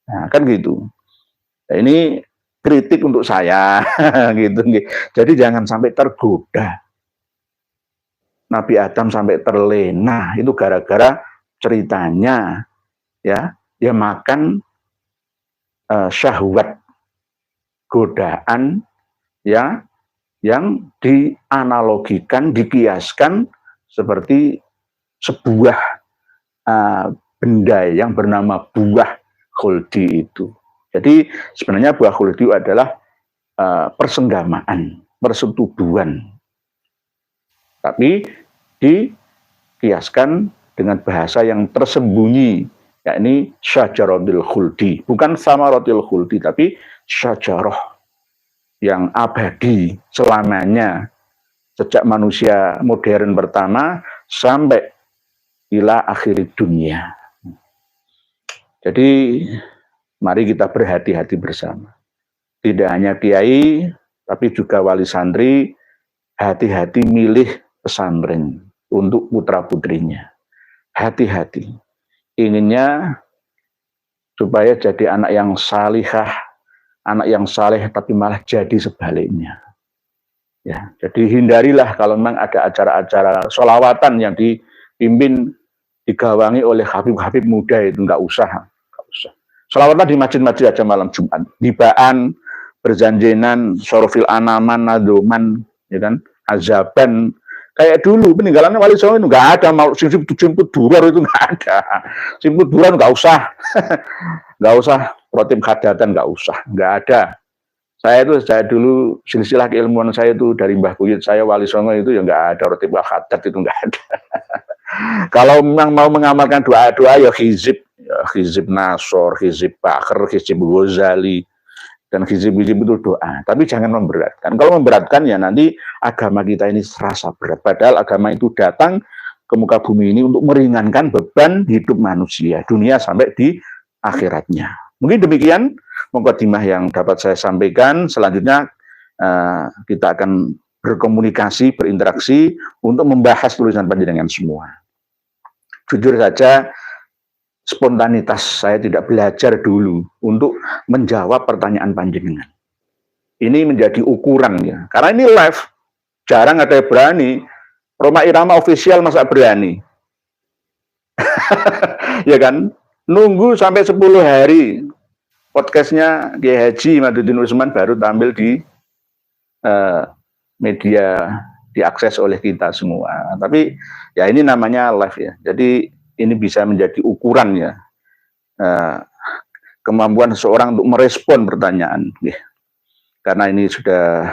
Nah, kan gitu. Nah, ini kritik untuk saya gitu. Jadi jangan sampai tergoda. Nabi Adam sampai terlena itu gara-gara ceritanya ya, dia makan syahwat, godaan ya, yang dianalogikan, dikiaskan seperti sebuah benda yang bernama buah khuldi itu. Jadi sebenarnya buah khuldi adalah persenggamaan, persetubuhan. Tapi dikiaskan dengan bahasa yang tersembunyi, yakni syajaratul khuldi. Bukan samaratul khuldi, tapi syajarah yang abadi selamanya. Sejak manusia modern pertama sampai ila akhir dunia. Jadi mari kita berhati-hati bersama. Tidak hanya kiai, tapi juga wali santri, hati-hati milih pesantren untuk putra-putrinya. Hati-hati. Inginnya supaya jadi anak yang salihah, anak yang saleh, tapi malah jadi sebaliknya. Ya, jadi hindarilah kalau memang ada acara-acara sholawatan yang dipimpin, digawangi oleh habib-habib muda itu nggak usah. Sholawatan di masjid-masjid aja malam Jumat. Hibaan, berjanjinan, sorofil anaman, nadoman, ya kan, azaban. Kayak dulu peninggalannya Wali Songo itu nggak ada, mau simput durar itu nggak ada. Simput durar nggak usah, nggak usah. Rotib khadatan nggak usah, nggak ada. Saya dulu silsilah keilmuan saya itu dari Mbah Buyut saya Wali Songo itu ya nggak ada rotib khadat itu nggak ada. Kalau memang mau mengamalkan doa-doa ya hizib Nasor, hizib Bakr, hizib Ghazali, dan hizib itu doa. Tapi jangan memberatkan. Kalau memberatkan ya nanti agama kita ini serasa berat. Padahal agama itu datang ke muka bumi ini untuk meringankan beban hidup manusia, dunia sampai di akhiratnya. Mungkin demikian mukadimah yang dapat saya sampaikan. Selanjutnya kita akan berkomunikasi, berinteraksi untuk membahas tulisan panjenengan semua. jujur saja, spontanitas saya tidak belajar dulu untuk menjawab pertanyaan panjenengan. Ini menjadi ukuran ya. Karena ini live, jarang ada yang berani. Roma Irama official masa berani. Ya kan? Nunggu sampai 10 hari. Podcastnya Kiai Haji Madudin Usman baru tampil di media, diakses oleh kita semua. Tapi ya ini namanya live ya. Jadi ini bisa menjadi ukuran ya. Kemampuan seseorang untuk merespon pertanyaan. Ya. Karena ini sudah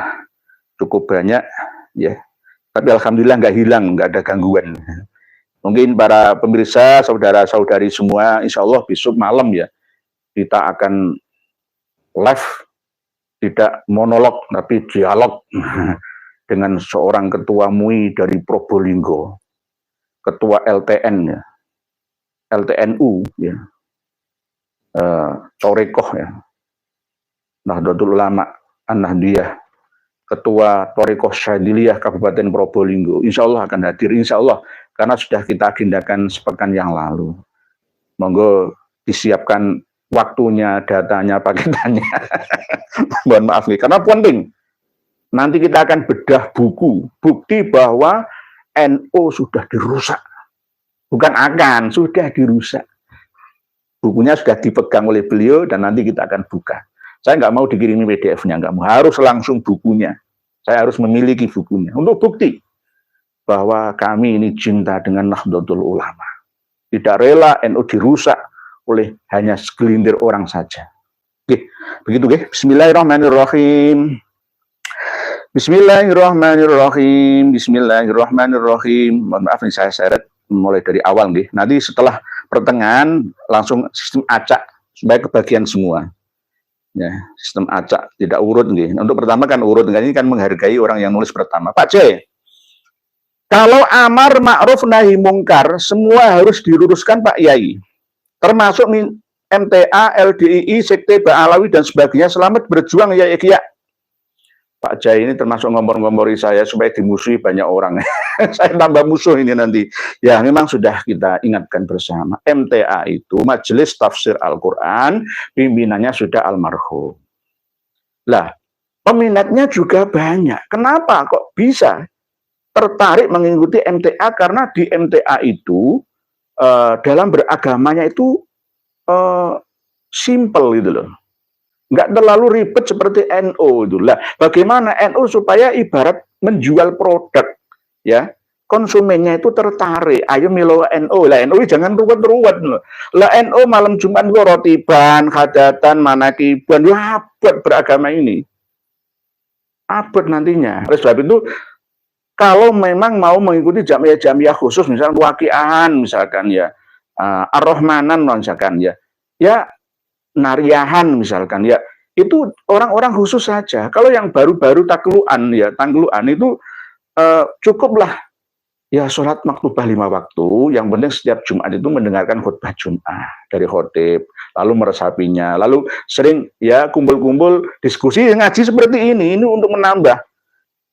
cukup banyak ya. Tapi alhamdulillah nggak hilang, nggak ada gangguan. Mungkin para pemirsa, saudara-saudari semua, insya Allah besok malam ya, kita akan live, tidak monolog, tapi dialog dengan seorang ketua MUI dari Probolinggo, ketua LTN ya, LTNU ya, Torekoh ya, Nahdlatul Ulama An-Nahdliyah, ketua Torekoh Syadiliyah Kabupaten Probolinggo, insya Allah akan hadir, insya Allah, karena sudah kita agendakan sepekan yang lalu. Monggo disiapkan waktunya, datanya, paketannya. Mohon maaf nih, karena penting. Nanti kita akan bedah buku, bukti bahwa NU sudah dirusak. Bukan akan, sudah dirusak. Bukunya sudah dipegang oleh beliau dan nanti kita akan buka. Saya nggak mau dikirimi PDF-nya, nggak mau. Harus langsung bukunya. Saya harus memiliki bukunya. Untuk bukti bahwa kami ini cinta dengan Nahdlatul Ulama. Tidak rela NU dirusak oleh hanya segelintir orang saja. Oke, begitu ya. Bismillahirrahmanirrahim. Bismillahirrahmanirrahim. Bismillahirrahmanirrahim. Mohon maaf nih saya seret mulai dari awal nih. Nanti setelah pertengahan langsung sistem acak supaya kebagian semua. Ya, sistem acak tidak urut nih. Untuk pertama kan urut, ini kan menghargai orang yang nulis pertama. Pak C. Kalau amar ma'ruf nahi mungkar semua harus diluruskan Pak Yai. Termasuk MTA, LDII, Sekte Ba'alawi dan sebagainya. Selamat berjuang ya Ikhya. Pak Jai ini termasuk ngompor-ngompori saya supaya dimusuhi banyak orang. Saya tambah musuh ini nanti. Ya memang sudah kita ingatkan bersama. MTA itu Majelis Tafsir Al-Quran, pimpinannya sudah almarhum. Lah, peminatnya juga banyak. Kenapa kok bisa tertarik mengikuti MTA? Karena di MTA itu dalam beragamanya itu simple gitu loh. Nggak terlalu ribet seperti NU itu. Lah, bagaimana NU supaya ibarat menjual produk ya, konsumennya itu tertarik. Ayo milo NU. Lah NU jangan ruwet-ruwet loh. Lah NU malam Jumat kok rotiban, hadatan, manakiban, ya abot beragama ini. Abot nantinya. Oleh sebab itu kalau memang mau mengikuti jamiah-jamiah khusus, misalnya wakiahan, misalkan ya, ar-Rahmanan, misalkan ya, nariahan, misalkan ya, itu orang-orang khusus saja. Kalau yang baru-baru takluan ya, tangluan itu cukuplah ya sholat maktubah 5 waktu. Yang penting setiap Jumat itu mendengarkan khutbah Jumat dari khotib, lalu meresapinya, lalu sering ya kumpul-kumpul diskusi ngaji seperti ini untuk menambah.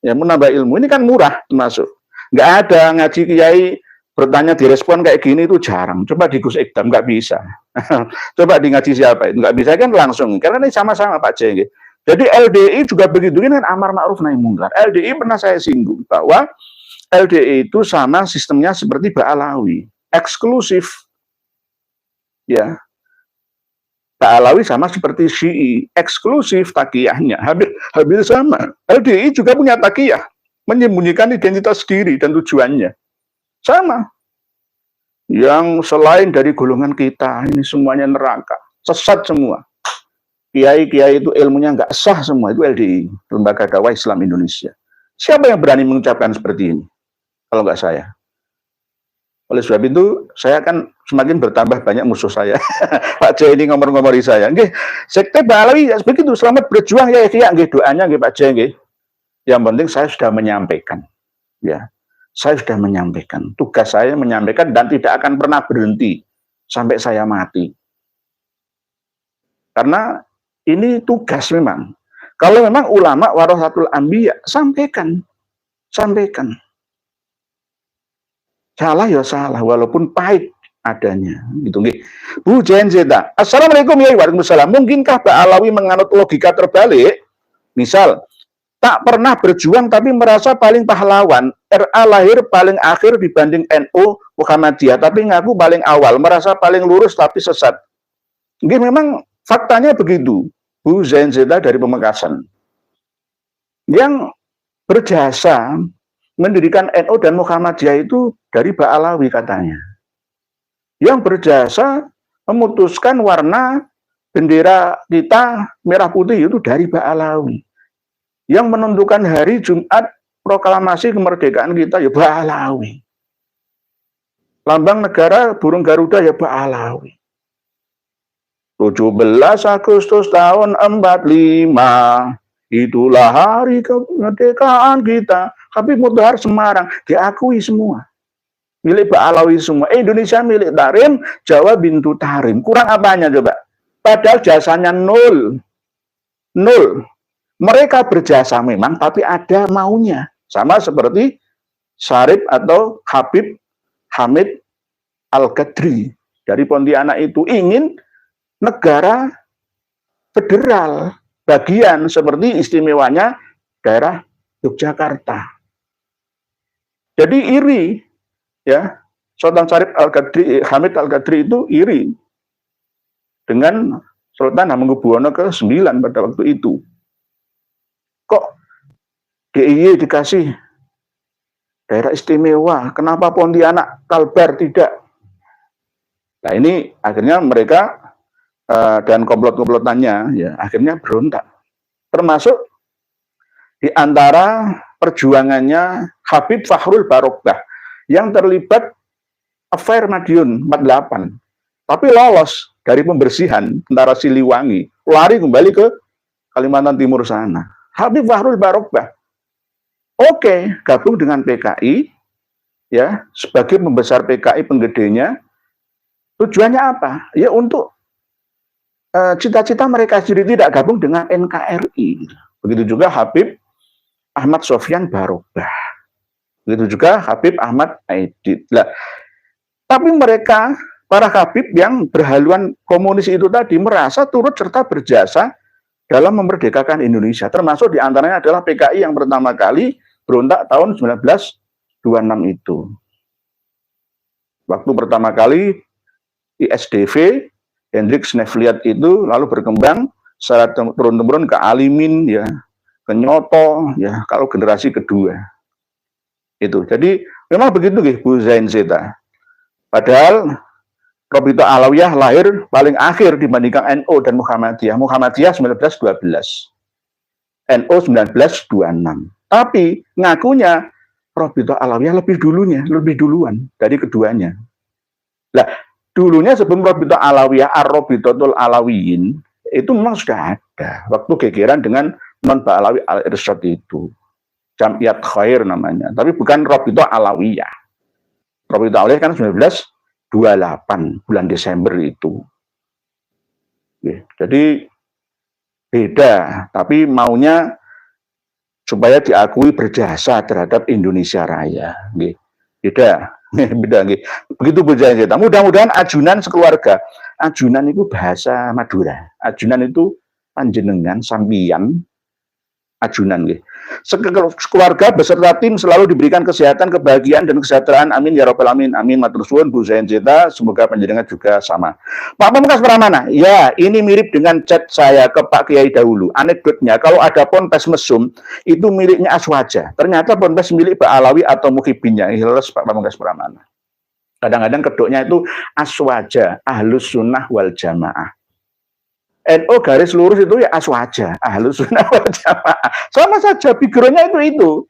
Ya, menambah ilmu ini kan murah termasuk. Nggak ada ngaji kiai bertanya direspon kayak gini itu jarang. Coba di Gus Ikdam nggak bisa. Coba di ngaji siapa itu nggak bisa kan langsung. Karena ini sama-sama Pak J. Jadi LDI juga begitu ini kan amar ma'ruf nahi mungkar. LDI pernah saya singgung bahwa LDI itu sama sistemnya seperti Ba'alawi, eksklusif. Ya. Ba'alawi sama seperti Syi'i, eksklusif takiyahnya, hampir sama. LDI juga punya takiyah, menyembunyikan identitas diri dan tujuannya. Sama. Yang selain dari golongan kita, ini semuanya neraka, sesat semua. Kiai-kiai itu ilmunya nggak sah semua, itu LDI, Lembaga Dakwah Islam Indonesia. Siapa yang berani mengucapkan seperti ini? Kalau nggak saya. Oleh sebab itu, saya akan semakin bertambah banyak musuh saya. Pak J ini ngomor-ngomori saya. Nggih, Sekte Ba'alawi ya begitu, selamat berjuang ya Ikhya, nggih doanya nggih Pak J nggih. Yang penting saya sudah menyampaikan. Ya. Saya sudah menyampaikan. Tugas saya menyampaikan dan tidak akan pernah berhenti sampai saya mati. Karena ini tugas memang. Kalau memang ulama warasatul anbiya, sampaikan. Sampaikan. Salah ya salah, walaupun pahit adanya. Gitu nggih. Bu Jen Zeta. Assalamualaikum ya. Waalaikumsalam. Mungkinkah Mbak Alawi menganut logika terbalik? Misal, tak pernah berjuang tapi merasa paling pahlawan. RA lahir paling akhir dibanding NU Muhammadiyah, tapi ngaku paling awal, merasa paling lurus tapi sesat. Nggih, memang faktanya begitu. Bu Jen Zeta dari Pamekasan. Yang berjasa mendirikan NU dan Muhammadiyah itu dari Mbak Alawi katanya. Yang berjasa memutuskan warna bendera kita merah putih itu dari Mbak Alawi. Yang menentukan hari Jumat proklamasi kemerdekaan kita ya Mbak Alawi. Lambang negara burung Garuda ya Mbak Alawi. 17 Agustus tahun 45, itulah hari kemerdekaan kita. Habib Mutahar Semarang diakui semua. Milik Mbak Alawi semua. Indonesia milik Tarim, Jawa Bintu Tarim. Kurang apanya coba? Padahal jasanya nol. Nol. Mereka berjasa memang, tapi ada maunya. Sama seperti Syarif atau Habib Hamid Al-Qadri dari Pontianak itu ingin negara federal, bagian seperti istimewanya daerah Yogyakarta. Jadi iri, ya, Sultan Syarif Al-Qadri, Hamid Al-Qadri itu iri dengan Sultan Hamengkubuwono ke-9 pada waktu itu. Kok DIY dikasih daerah istimewa, kenapa Pontianak Kalbar tidak? Nah ini akhirnya mereka dan komplot-komplotannya ya akhirnya berontak. Termasuk di antara perjuangannya Habib Fakhrul Barokbah yang terlibat affair Madiun 48. Tapi lolos dari pembersihan tentara Siliwangi, lari kembali ke Kalimantan Timur sana. Habib Fakhrul Barokbah oke, gabung dengan PKI ya sebagai pembesar PKI penggedenya. Tujuannya apa? Ya untuk cita-cita mereka sendiri tidak gabung dengan NKRI. Begitu juga Habib Ahmad Sofyan Barokbah. Begitu juga Habib Ahmad Aidit. Nah, tapi mereka, para Habib yang berhaluan komunis itu tadi merasa turut serta berjasa dalam memerdekakan Indonesia. Termasuk diantaranya adalah PKI yang pertama kali berontak tahun 1926 itu. Waktu pertama kali ISDV Hendrik Snevliet itu lalu berkembang secara turun-temurun ke Alimin ya, ke Nyoto ya, kalau generasi kedua. Itu. Jadi memang begitu nggih Bu Zain Zeta. Padahal Robito Alawiyah lahir paling akhir dibandingkan NU dan Muhammadiyah. Muhammadiyah 1912. NU 1926. Tapi ngakunya Robito Alawiyah lebih duluan dari keduanya. Lah dulunya sebelum Robito Alawiyah, Ar-Robitotul Alawiyin, itu memang sudah ada. Waktu gegeran dengan non Ba'alawi Al-Irsyad itu. Jamiyat Khair namanya. Tapi bukan Robito Alawiyah. Robito Alawiyah kan 1928, bulan Desember itu. Jadi beda. Tapi maunya supaya diakui berjasa terhadap Indonesia Raya. Beda. Beda nggih. Begitu Bu Zain Zeta. Mudah-mudahan ajunan sekeluarga. Ajunan itu bahasa Madura. Ajunan itu panjenengan sambian ajunan nggih. Sekeluarga beserta tim selalu diberikan kesehatan, kebahagiaan dan kesejahteraan. Amin ya rabbal alamin. Amin matur suwun Bu Zain Zeta. Semoga panjenengan juga sama. Pak Pamungkas Pramana. Ya, ini mirip dengan chat saya ke Pak Kiai dahulu. Anekdotnya kalau ada ponpes mesum itu miliknya Aswaja. Ternyata ponpes milik Pak Alawi atau Muhibinnya. Hilas Pak Pamungkas Pramana. Kadang-kadang kedoknya itu Aswaja, Ahlus Sunnah wal Jamaah. NU garis lurus itu ya Aswaja, Ahlus Sunnah wal Jamaah. Sama saja backgroundnya itu.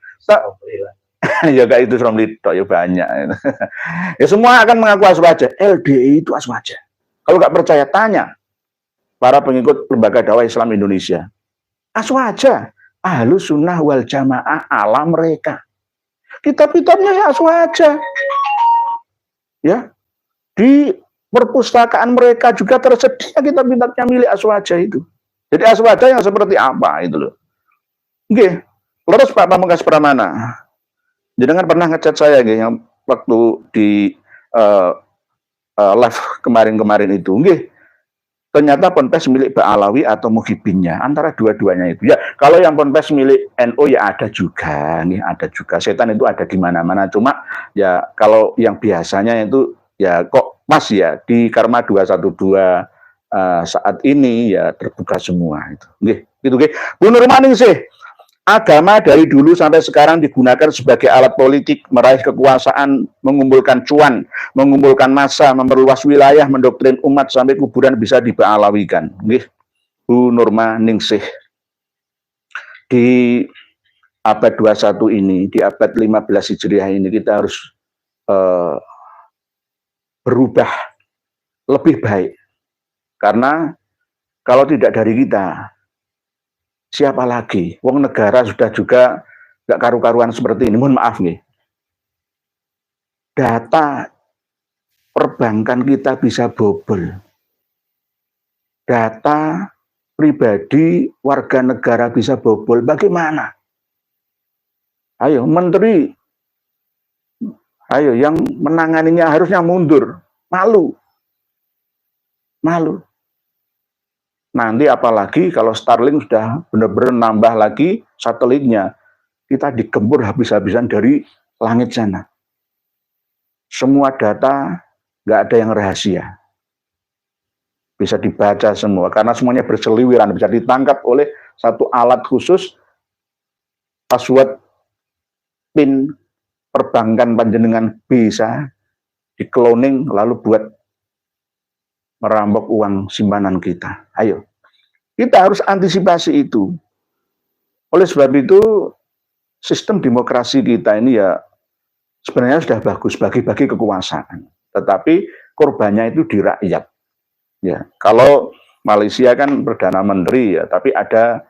Ya kayak itu Romli ya banyak. Ya semua akan mengaku Aswaja. LDI itu Aswaja. Kalau nggak percaya tanya para pengikut lembaga dakwah Islam Indonesia. Aswaja, Ahlus Sunnah wal Jamaah ala mereka. Kitab-kitabnya ya Aswaja. Ya. Di perpustakaan mereka juga tersedia kitab-kitabnya milik Aswaja itu. Jadi Aswaja yang seperti apa itu loh. Oke, terus Pak Pamungkas Pramana. Jenengan pernah ngechat saya nggih yang waktu di live kemarin-kemarin itu. Nggih, ternyata ponpes milik Ba'alawi atau Muhyiddinnya, antara dua-duanya itu. Ya, kalau yang ponpes milik NU ya ada juga, nih ada juga. Setan itu ada di mana-mana. Cuma ya kalau yang biasanya itu ya kok pas ya di Karma 212 saat ini ya terbuka semua itu. Nggih, gitu nggih. Bu Nurmaning sih, agama dari dulu sampai sekarang digunakan sebagai alat politik, meraih kekuasaan, mengumpulkan cuan, mengumpulkan massa, memperluas wilayah, mendoktrin umat sampai kuburan bisa diba'alawikan. Nggih, Bu Nurmaningsih. Di abad 21 ini, di abad 15 Hijriah ini kita harus berubah lebih baik. Karena kalau tidak dari kita, siapa lagi? Wong negara sudah juga nggak karu-karuan seperti ini. Mohon maaf nih. Data perbankan kita bisa bobol. Data pribadi warga negara bisa bobol. Bagaimana? Ayo, menteri. Ayo, yang menanganinya harusnya mundur. Malu. Malu. Nanti apalagi kalau Starlink sudah benar-benar nambah lagi satelitnya, kita digempur habis-habisan dari langit sana. Semua data nggak ada yang rahasia, bisa dibaca semua karena semuanya berseliweran, bisa ditangkap oleh satu alat khusus, password PIN perbankan panjenengan bisa di-cloning lalu buat merampok uang simpanan kita. Ayo, kita harus antisipasi itu. Oleh sebab itu, sistem demokrasi kita ini ya sebenarnya sudah bagus bagi-bagi kekuasaan. Tetapi korbannya itu di rakyat. Ya, kalau Malaysia kan Perdana Menteri ya, tapi ada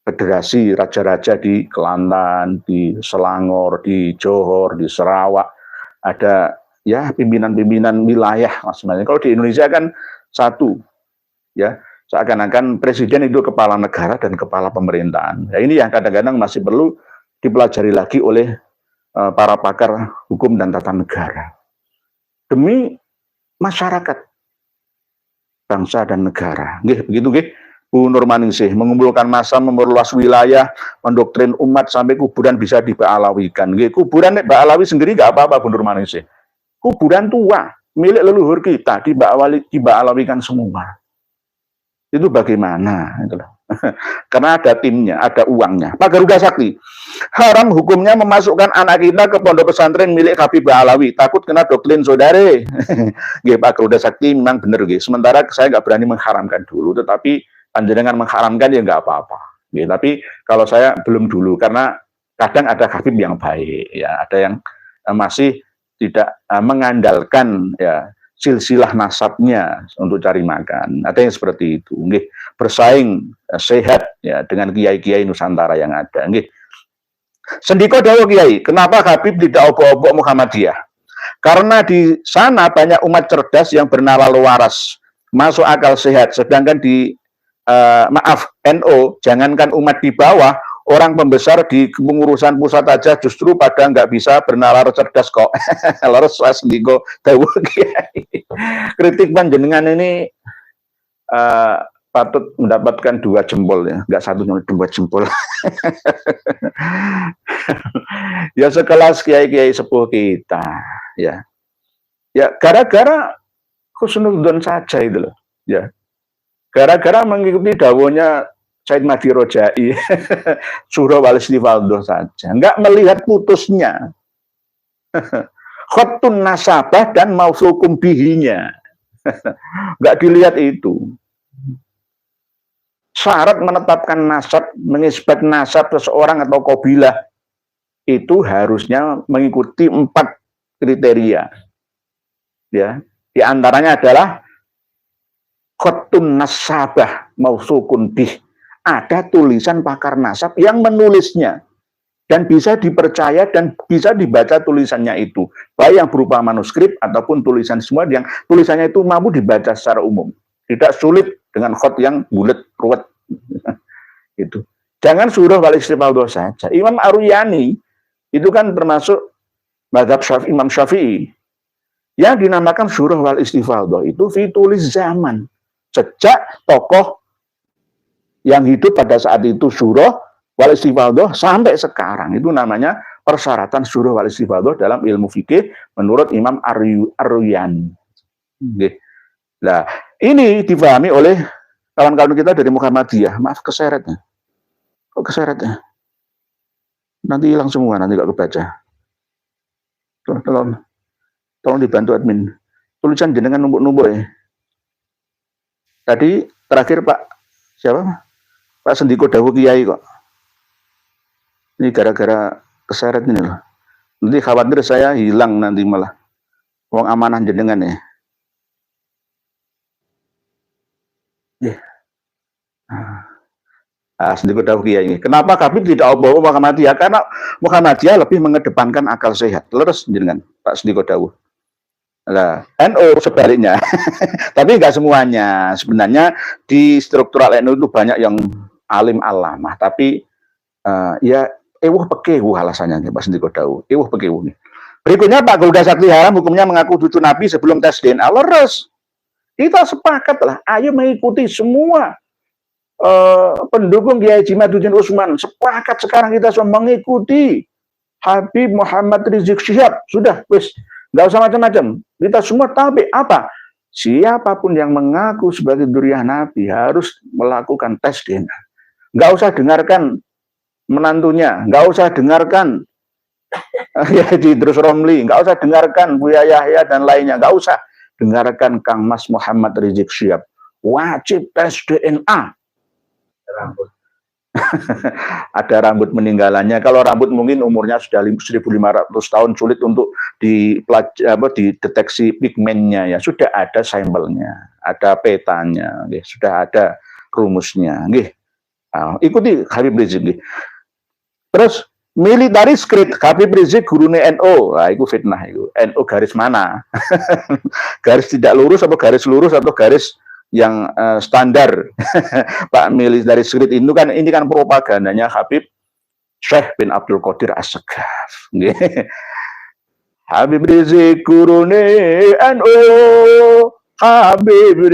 federasi raja-raja di Kelantan, di Selangor, di Johor, di Sarawak. Ada ya pimpinan-pimpinan wilayah sebenarnya. Kalau di Indonesia kan satu, ya seakan-akan presiden itu kepala negara dan kepala pemerintahan. Ya, ini yang kadang-kadang masih perlu dipelajari lagi oleh para pakar hukum dan tata negara demi masyarakat, bangsa dan negara. Nggih, begitu nggih. Bu Nurmaningsih, mengumpulkan massa, memperluas wilayah, mendoktrin umat sampai kuburan bisa diba'alawikan. Nggih, kuburan nek Ba'alawi sendiri nggak apa-apa Bu Nurmaningsih. Kuburan tua, milik leluhur kita, diba'alawikan semua. Itu bagaimana? Itulah. Karena ada timnya, ada uangnya. Pak Garuda Sakti, haram hukumnya memasukkan anak kita ke pondok pesantren milik Habib Ba'alawi, takut kena doktrin saudare. Nggih, Pak Garuda Sakti memang benar nggih. Sementara saya nggak berani mengharamkan dulu, tetapi panjenengan mengharamkan ya nggak apa-apa. Nggih, tapi kalau saya belum dulu karena kadang ada Habib yang baik, ya ada yang masih tidak mengandalkan ya silsilah nasabnya untuk cari makan. Ada yang seperti itu. Nggih, bersaing sehat ya dengan kiai-kiai Nusantara yang ada. Nggih. Sendiko dawuh Kiai, kenapa Habib tidak obok-obok Muhammadiyah? Karena di sana banyak umat cerdas yang bernalal waras, masuk akal sehat, sedangkan di NU, jangankan umat di bawah, orang pembesar di pengurusan pusat aja justru pada nggak bisa bernalar cerdas kok. Lalu sendiko dawuh Kiai. Kritik panjenengan ini patut mendapatkan 2 jempol ya, nggak 1 cuma 2 jempol. Ya sekelas kiai-kiai sepuh kita, ya. Ya gara-gara husnudzon saja itu loh, ya. Gara-gara mengikuti dawuhnya Said Mahdi Rojai, surah wal istifaldoh saja, nggak melihat putusnya. Khotun nasabah dan mausukum bihinya. Nggak dilihat itu. Syarat menetapkan nasab, mengisbat nasab seseorang atau kabilah itu harusnya mengikuti 4 kriteria. Ya, di antaranya adalah khotun nasabah mausukun bih. Ada tulisan pakar nasab yang menulisnya dan bisa dipercaya dan bisa dibaca tulisannya itu, baik yang berupa manuskrip ataupun tulisan semua yang tulisannya itu mampu dibaca secara umum, tidak sulit dengan khot yang bulat ruwet. Itu jangan surah wal istifaldoh saja. Imam Ar-Ruyani itu kan termasuk mazhab Imam Syafi'i Yang dinamakan Syuruh wal Istifadhah itu fitulis zaman. Sejak tokoh yang hidup pada saat itu Syuruh wal Istifadhah sampai sekarang. Itu namanya persyaratan Syuruh wal Istifadhah dalam ilmu fikih menurut Imam Ar-Ruyani. Nah, ini dipahami oleh kawan-kawan kita dari Muhammadiyah. Maaf keseretnya. Kok keseretnya? Nanti hilang semua, nanti nggak kebaca. Tolong dibantu admin. Tulisan jenengan numpuk-numpuk ya. Tadi terakhir Pak siapa? Pak Sendiko Dawu Kiai kok. Ini gara-gara keseret ini loh. Nanti khawatir saya hilang nanti malah. Wong amanah jenengan ya. Sendiko Dawu Kiai. Kenapa kami tidak bawa Muhammadiyah? Karena Muhammadiyah lebih mengedepankan akal sehat. Terus jenengan Pak Sendiko Dawu. Nah, NU sebaliknya. Tapi nggak semuanya. Sebenarnya di struktural NU itu banyak yang alim alamah. Tapi ya ewuh pekewu alasannya Pak Sendiko Dawu. Ewuh pekewu nih. Berikutnya Pak Garuda Sakti Haram hukumnya mengaku cucu Nabi sebelum tes DNA. Leres. Kita sepakat lah. Ayo mengikuti semua pendukung Kiai Haji Maduddin Utsman. Sepakat sekarang kita semua mengikuti Habib Muhammad Rizik Syihab. Sudah, wis. Nggak usah macam-macam. Kita semua tahu apa? Siapapun yang mengaku sebagai dzurriyyah Nabi harus melakukan tes DNA. Nggak usah dengarkan menantunya, nggak usah dengarkan Haji Idrus Romli, nggak usah dengarkan Buya Yahya dan lainnya, nggak usah dengarkan Kang Mas Muhammad Rizik Syihab. Wajib tes DNA. Rambut. Ada rambut meninggalannya. Kalau rambut mungkin umurnya sudah 1.500 tahun, sulit untuk dideteksi pigmennya ya. Sudah ada sampelnya, ada petanya, sudah ada rumusnya. Ikuti Habib Rizik. Terus militaris skrit Habib Rizik gurune NU. Nah, itu fitnah itu. NU garis mana? Garis tidak lurus atau garis lurus atau garis yang standar. Pak militaris skrit itu kan ini kan propagandanya Habib Syekh bin Abdul Qadir As-Saghaf. Habib Rizik gurune NU. Habib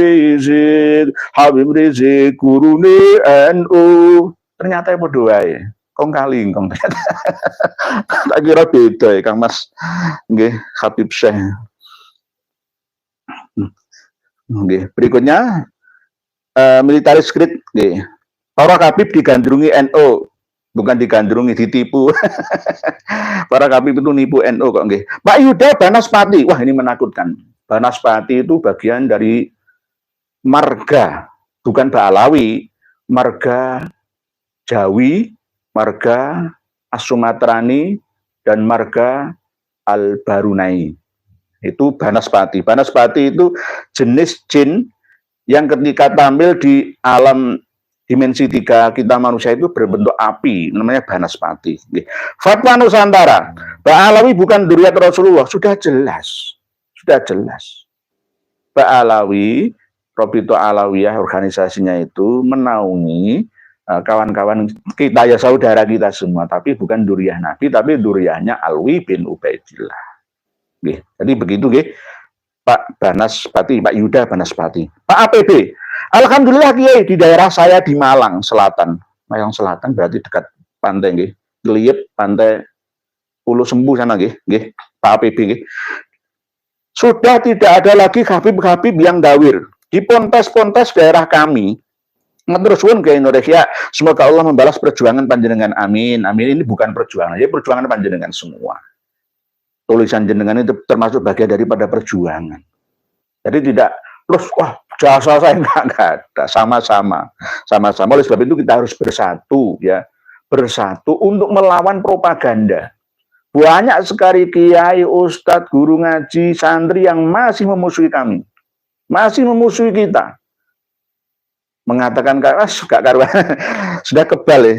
Rizik gurune NU. Ternyata yang berdua ya. Kong kaling kong ternyata. Tak kira beda ya Kang Mas. Habib Syekh. Berikutnya militaris skrit. Para Habib digandrungi NU, bukan digandrungi, ditipu. Para Habib itu nipu NU kok. Pak Yuda Banaspati, wah ini menakutkan. Banaspati itu bagian dari marga, bukan Ba'alawi, marga Jawi, marga As-Sumatrani, dan marga Al-Barunai. Itu Banaspati. Banaspati itu jenis jin yang ketika tampil di alam dimensi 3 kita manusia itu berbentuk api, namanya Banaspati. Fatwa Nusantara, Ba'alawi bukan dzurriyyah Rasulullah, sudah jelas. Sudah jelas. Ba'alawi, Robito Alawiyah organisasinya itu menaungi kawan-kawan kita ya, saudara kita semua, tapi bukan dzurriyyah Nabi, tapi dzurriyyahnya Alwi bin Ubaidillah. Jadi begitu Pak Banaspati, Pak Yuda Banaspati. Pak APB, alhamdulillah Kiai di daerah saya di Malang Selatan. Malang Selatan berarti dekat pantai Geliat, pantai Pulau Sembu sana Pak APB Sudah tidak ada lagi Habib-Habib yang dawir. Di pontes-pontes daerah kami, Matursuwun ke Indonesia, semoga Allah membalas perjuangan panjenengan. Amin. Amin. Ini bukan perjuangan, ya perjuangan panjenengan semua. Tulisan jenengan itu termasuk bagian daripada perjuangan. Jadi tidak terus wah jasa saya enggak ada, sama-sama. Oleh sebab itu kita harus bersatu ya. Bersatu untuk melawan propaganda. Banyak sekali kiai, ustadz, guru ngaji, santri yang masih memusuhi kami. Masih memusuhi kita. Mengatakan gak karuan. Sudah kebal ya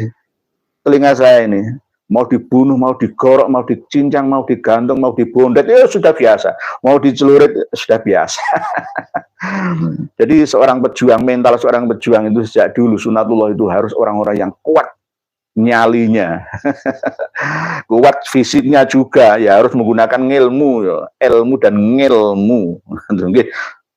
telinga saya ini. Mau dibunuh, mau digorok, mau dicincang, mau digantung, mau dibondet, ya sudah biasa. Mau dicelurit, sudah biasa. Jadi seorang pejuang, mental seorang pejuang itu sejak dulu, sunatullah itu harus orang-orang yang kuat, nyalinya, kuat fisiknya juga, ya harus menggunakan ilmu, ya. Ilmu dan ngilmu.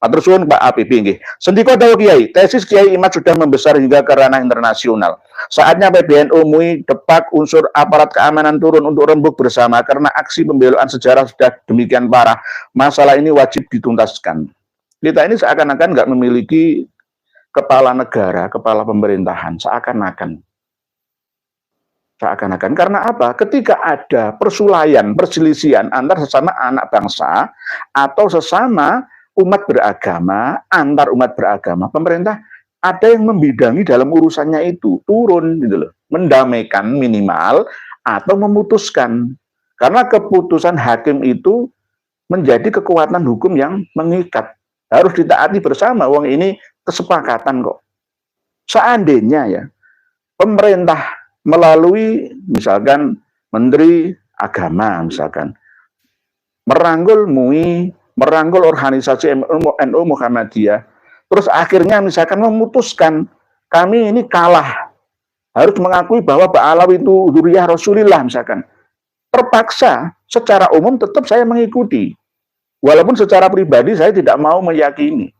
Matur suwun Pak APB nggih. Sendika dawuh Kiai, tesis Kiai Imad sudah membesar hingga ke ranah internasional. Saatnya PBNU MUI depak unsur aparat keamanan turun untuk rembuk bersama karena aksi pembelaan sejarah sudah demikian parah. Masalah ini wajib dituntaskan. Kita ini seakan-akan nggak memiliki kepala negara, kepala pemerintahan, seakan-akan. Karena apa? Ketika ada persulayan, perselisihan antar sesama anak bangsa atau sesama umat beragama, antar umat beragama, pemerintah ada yang membidangi dalam urusannya itu, turun gitu loh, mendamaikan minimal atau memutuskan. Karena keputusan hakim itu menjadi kekuatan hukum yang mengikat, harus ditaati bersama. Wong ini kesepakatan kok. Seandainya ya pemerintah melalui misalkan Menteri Agama misalkan merangkul MUI, merangkul organisasi NU Muhammadiyah, terus akhirnya misalkan memutuskan kami ini kalah, harus mengakui bahwa Pak Alawi itu dzurriyyah Rasulillah misalkan, terpaksa secara umum tetap saya mengikuti, walaupun secara pribadi saya tidak mau meyakini.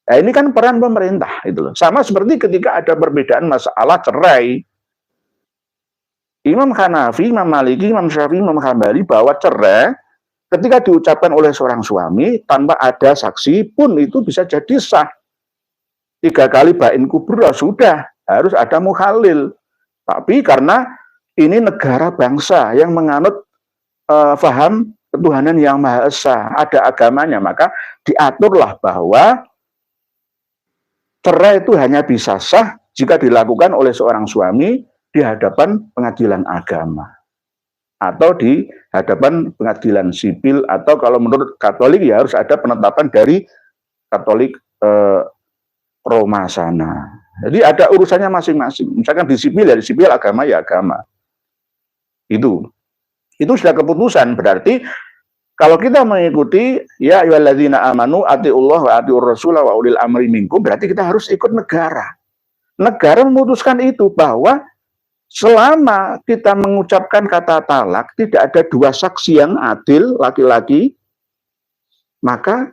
Nah, ini kan peran pemerintah itu loh. Sama seperti ketika ada perbedaan masalah cerai, Imam Hanafi, Imam Maliki, Imam Syafi'i, Imam Hambali bahwa cerai ketika diucapkan oleh seorang suami tanpa ada saksi pun itu bisa jadi sah. 3 kali bain kubra sudah, harus ada muhalil. Tapi karena ini negara bangsa yang menganut faham ketuhanan yang Maha Esa, ada agamanya, maka diaturlah bahwa cerai itu hanya bisa sah jika dilakukan oleh seorang suami di hadapan pengadilan agama atau di hadapan pengadilan sipil, atau kalau menurut Katolik ya harus ada penetapan dari Katolik Roma sana. Jadi ada urusannya masing-masing. Misalkan di sipil ya di sipil, agama ya agama. Itu sudah keputusan. Berarti kalau kita mengikuti ya ayyuhalladzina amanu atiullah wa atiur rasul wa ulil amri minkum, berarti kita harus ikut negara. Negara memutuskan itu bahwa selama kita mengucapkan kata talak tidak ada 2 saksi yang adil laki-laki, maka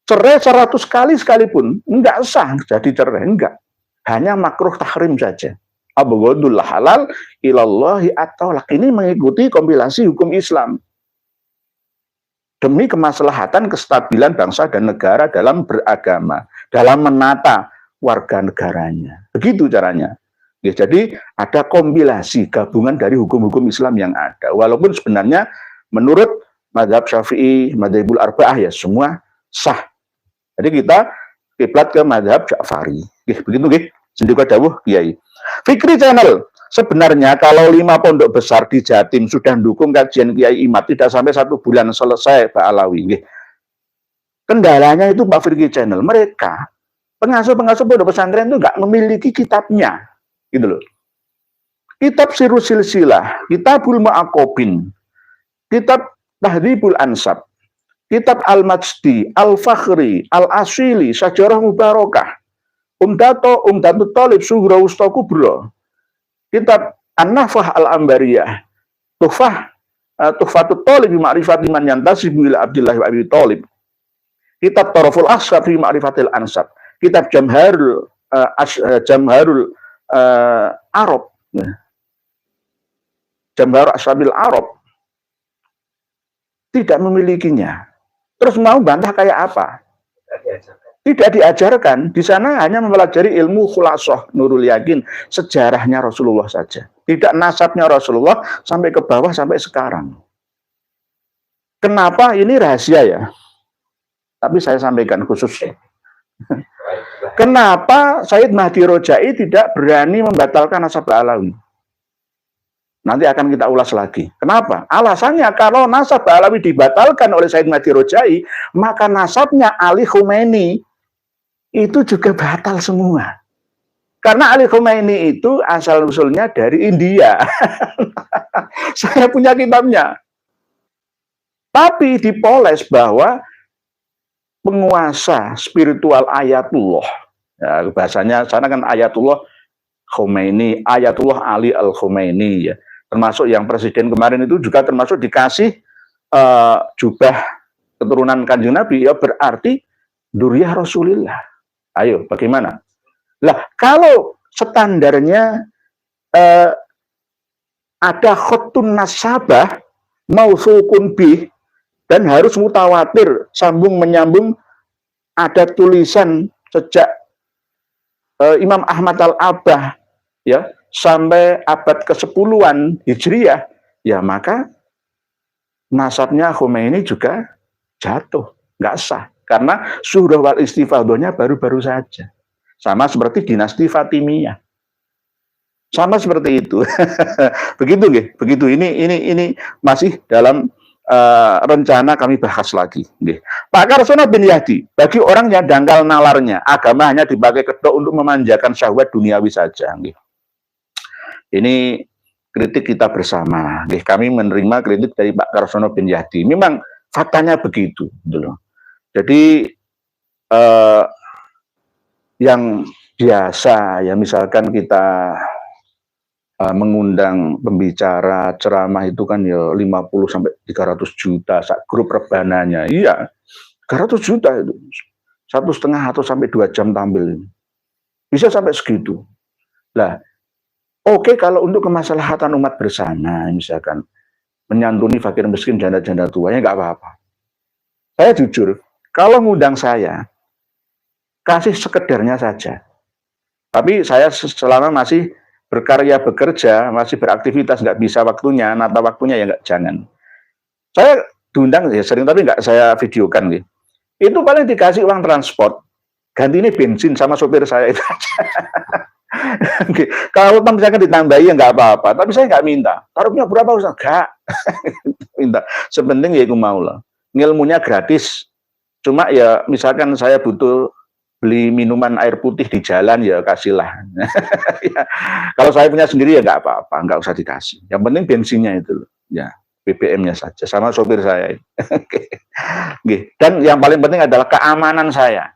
cerai 100 kali sekalipun enggak sah jadi cerai, enggak. Hanya makruh tahrim saja. Abghadul halal ilallahi at-talaq. Ini mengikuti kompilasi hukum Islam demi kemaslahatan kestabilan bangsa dan negara dalam beragama, dalam menata warga negaranya. Begitu caranya. Ya, jadi ada kompilasi gabungan dari hukum-hukum Islam yang ada. Walaupun sebenarnya menurut mazhab Syafi'i, madzhabul arba'ah ya semua sah. Jadi kita kiblat ke mazhab Ja'fari. Begitu nggih. Sendika dawuh Kiai. Fikri Channel. Sebenarnya kalau 5 pondok besar di Jatim sudah mendukung kajian Kiai Imad, tidak sampai 1 bulan selesai Pak Alawi. Kendalanya itu Pak Fikri Channel. Mereka pengasuh-pengasuh pondok pesantren itu nggak memiliki kitabnya. Gitu loh. Kitab Sirrus Silsilah, Kitabul Ma'aqobin, Kitab Tahdhibul Ansab, Kitab Al-Majdi, Al-Fakhri, Al-Asili, Sajarah Mubarakah, Umdatut Talib, Sughra Wusta Kubra, Kitab An-Nafah Al-Ambariyah, Tuhfatut Talib bi Ma'rifati man yantasibu ila Abdillah wa Abi Thalib, Kitab Taraful Ahsab fi Ma'rifatil Ansab, Kitab Jamharul Arab, Jamhar Ashabil Arab, tidak memilikinya. Terus mau bantah kayak apa? Tidak diajarkan. Di sana hanya mempelajari ilmu khulasoh Nurul Yakin, sejarahnya Rasulullah saja. Tidak nasabnya Rasulullah sampai ke bawah sampai sekarang. Kenapa? Ini rahasia ya. Tapi saya sampaikan khususnya. Kenapa Sayyid Mahdi Rojai tidak berani membatalkan nasab Alawi? Nanti akan kita ulas lagi. Kenapa? Alasannya kalau nasab Alawi dibatalkan oleh Sayyid Mahdi Rojai, maka nasabnya Ali Khomeini itu juga batal semua. Karena Ali Khomeini itu asal-usulnya dari India. Saya punya kitabnya. Tapi dipoles bahwa penguasa spiritual Ayatullah, ya, bahasanya sana kan Ayatullah Khomeini, Ayatullah Ali Al-Khomeini ya. Termasuk yang presiden kemarin itu juga termasuk dikasih jubah keturunan Kanjeng Nabi, ya berarti Duriyah Rasulillah. Ayo, bagaimana? Lah, kalau standarnya ada khotun nasabah mausukun bih dan harus mutawatir, sambung menyambung, ada tulisan sejak Imam Ahmad Al-Abah ya sampai abad ke-10-an Hijriyah, ya maka nasabnya Khomeini juga jatuh, nggak sah. Karena surah wal istifadahnya baru-baru saja. Sama seperti dinasti Fatimiyah. Sama seperti itu. Begitu nggih, begitu. Ini masih dalam rencana kami bahas lagi. Nggih. Pak Karsono bin Yahdi, bagi orang yang dangkal nalarnya, agama hanya dipakai kedok untuk memanjakan syahwat duniawi saja. Nggih. Ini kritik kita bersama. Nggih, kami menerima kritik dari Pak Karsono bin Yahdi. Memang faktanya begitu, gitu loh. Jadi yang biasa ya misalkan kita mengundang pembicara ceramah itu kan ya 50 sampai 300 juta sak grup rebananya. Iya, 300 juta itu. 1,5 atau sampai 2 jam tampil. Bisa sampai segitu. Lah, oke, kalau untuk kemaslahatan umat bersama, misalkan menyantuni fakir miskin, janda-janda tua, ya nggak apa-apa. Saya jujur, kalau ngundang saya, kasih sekedarnya saja. Tapi saya selama masih berkarya, bekerja, masih beraktivitas, nggak bisa waktunya, nata waktunya ya nggak, jangan. Saya diundang ya sering, tapi nggak saya videokan gitu. Itu paling dikasih uang transport, ganti ini bensin sama sopir saya itu aja. Kalau misalkan ditambahi ya nggak apa-apa, tapi saya nggak minta. Taruhnya berapa Ustaz? Nggak minta. Sepenting ya itu mau lah. Ngilmunya gratis. Cuma ya misalkan saya butuh beli minuman air putih di jalan ya kasihlah. Ya, kalau saya punya sendiri ya nggak apa-apa, nggak usah dikasih. Yang penting bensinnya itu loh. Ya, BBM-nya saja sama sopir saya. Dan yang paling penting adalah keamanan saya.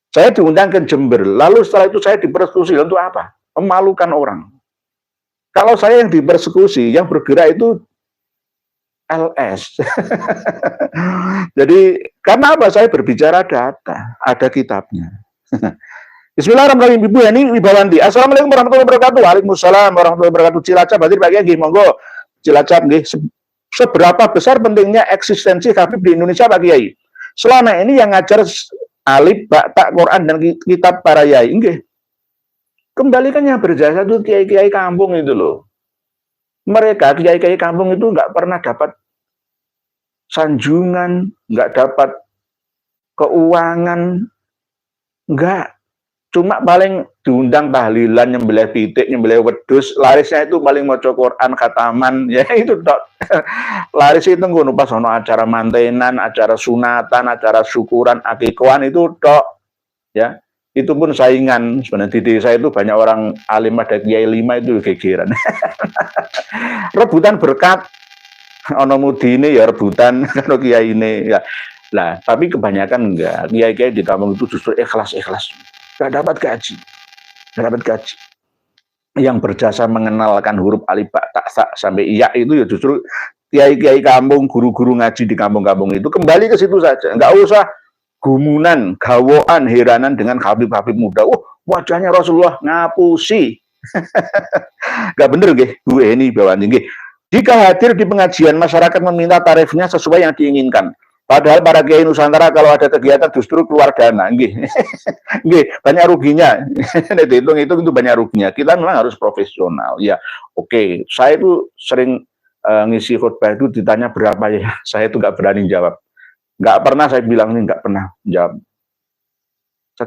Saya diundang ke Jember, lalu setelah itu saya dipersekusi. Untuk apa? Memalukan orang. Kalau saya yang dipersekusi, yang bergerak itu LS. Jadi, karena apa? Saya berbicara data, ada kitabnya. Bismillahirrahmanirrahim, Ibu Yani Wibawanti. Assalamualaikum warahmatullahi wabarakatuh. Waalaikumsalam warahmatullahi wabarakatuh. Cilacap, hadir bagian nggih, monggo. Cilacap nggih. Seberapa besar pentingnya eksistensi Habib di Indonesia Pak Kiai? Selama ini yang ngajar alif, bak, tak, Quran dan kitab para yai, nggih. Kembalikan yang berjasa itu kiai-kiai kampung itu loh. Mereka kiai-kiai kampung itu nggak pernah dapat sanjungan, nggak dapat keuangan, nggak. Cuma paling diundang tahlilan, nyembelih pitik, nyembelih wedus, larisnya itu paling maca Quran, khataman, ya itu tok. Laris itu ngono pas ono acara mantenan, acara sunatan, acara syukuran, akikoan itu tok. Ya. Itu pun saingan. Sebenarnya di desa itu banyak orang alim, ada kiai 5 itu gegeran. Rebutan berkat. Ono mudine ya rebutan karo kiai ini ya. Lah, tapi kebanyakan enggak. Kiai-kiai di kampung itu justru ikhlas-ikhlas. Nggak dapat gaji, nggak dapat gaji. Yang berjasa mengenalkan huruf alif ba ta sa sampai iya itu ya justru kiai-kiai kampung, guru-guru ngaji di kampung-kampung itu. Kembali ke situ saja, nggak usah gumunan, gawoan, heranan dengan habib-habib muda. Wajahnya Rasulullah ngapusi. Nggak bener nggih, Bu Eni Bawanti nggih. Jika hadir di pengajian, masyarakat meminta tarifnya sesuai yang diinginkan. Padahal para kiai Nusantara kalau ada kegiatan justru keluar dana, nggih. Nggih, banyak ruginya. Hitung itu banyak ruginya. Kita memang harus profesional. Ya, oke. Saya itu sering ngisi khutbah itu ditanya berapa ya. Saya itu nggak berani jawab. Nggak pernah saya bilang ini, nggak pernah jawab.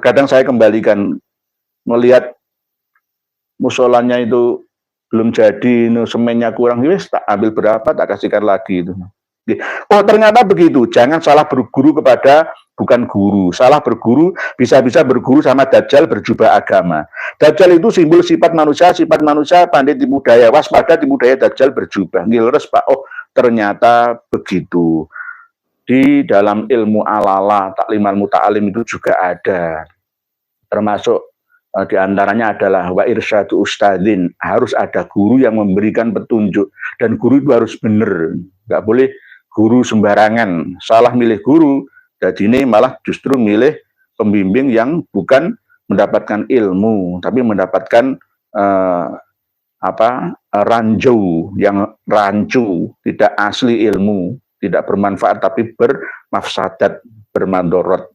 Kadang saya kembalikan melihat musolanya itu belum jadi, semennya kurang, wis tak ambil berapa, tak kasihkan lagi itu. Oh ternyata begitu, jangan salah berguru kepada bukan guru, salah berguru bisa-bisa berguru sama Dajjal berjubah agama. Dajjal itu simbol sifat manusia pandai tipu daya, waspada tipu daya Dajjal berjubah. Ngilres Pak, oh ternyata begitu. Di dalam ilmu alala, taklimal muta'alim itu juga ada, termasuk Di antaranya adalah wa irsyadu ustadzin, harus ada guru yang memberikan petunjuk, dan guru itu harus benar, nggak boleh guru sembarangan, salah milih guru, jadi ini malah justru milih pembimbing yang bukan mendapatkan ilmu, tapi mendapatkan rancu, yang rancu, tidak asli ilmu, tidak bermanfaat tapi bermafsadat, bermandorot.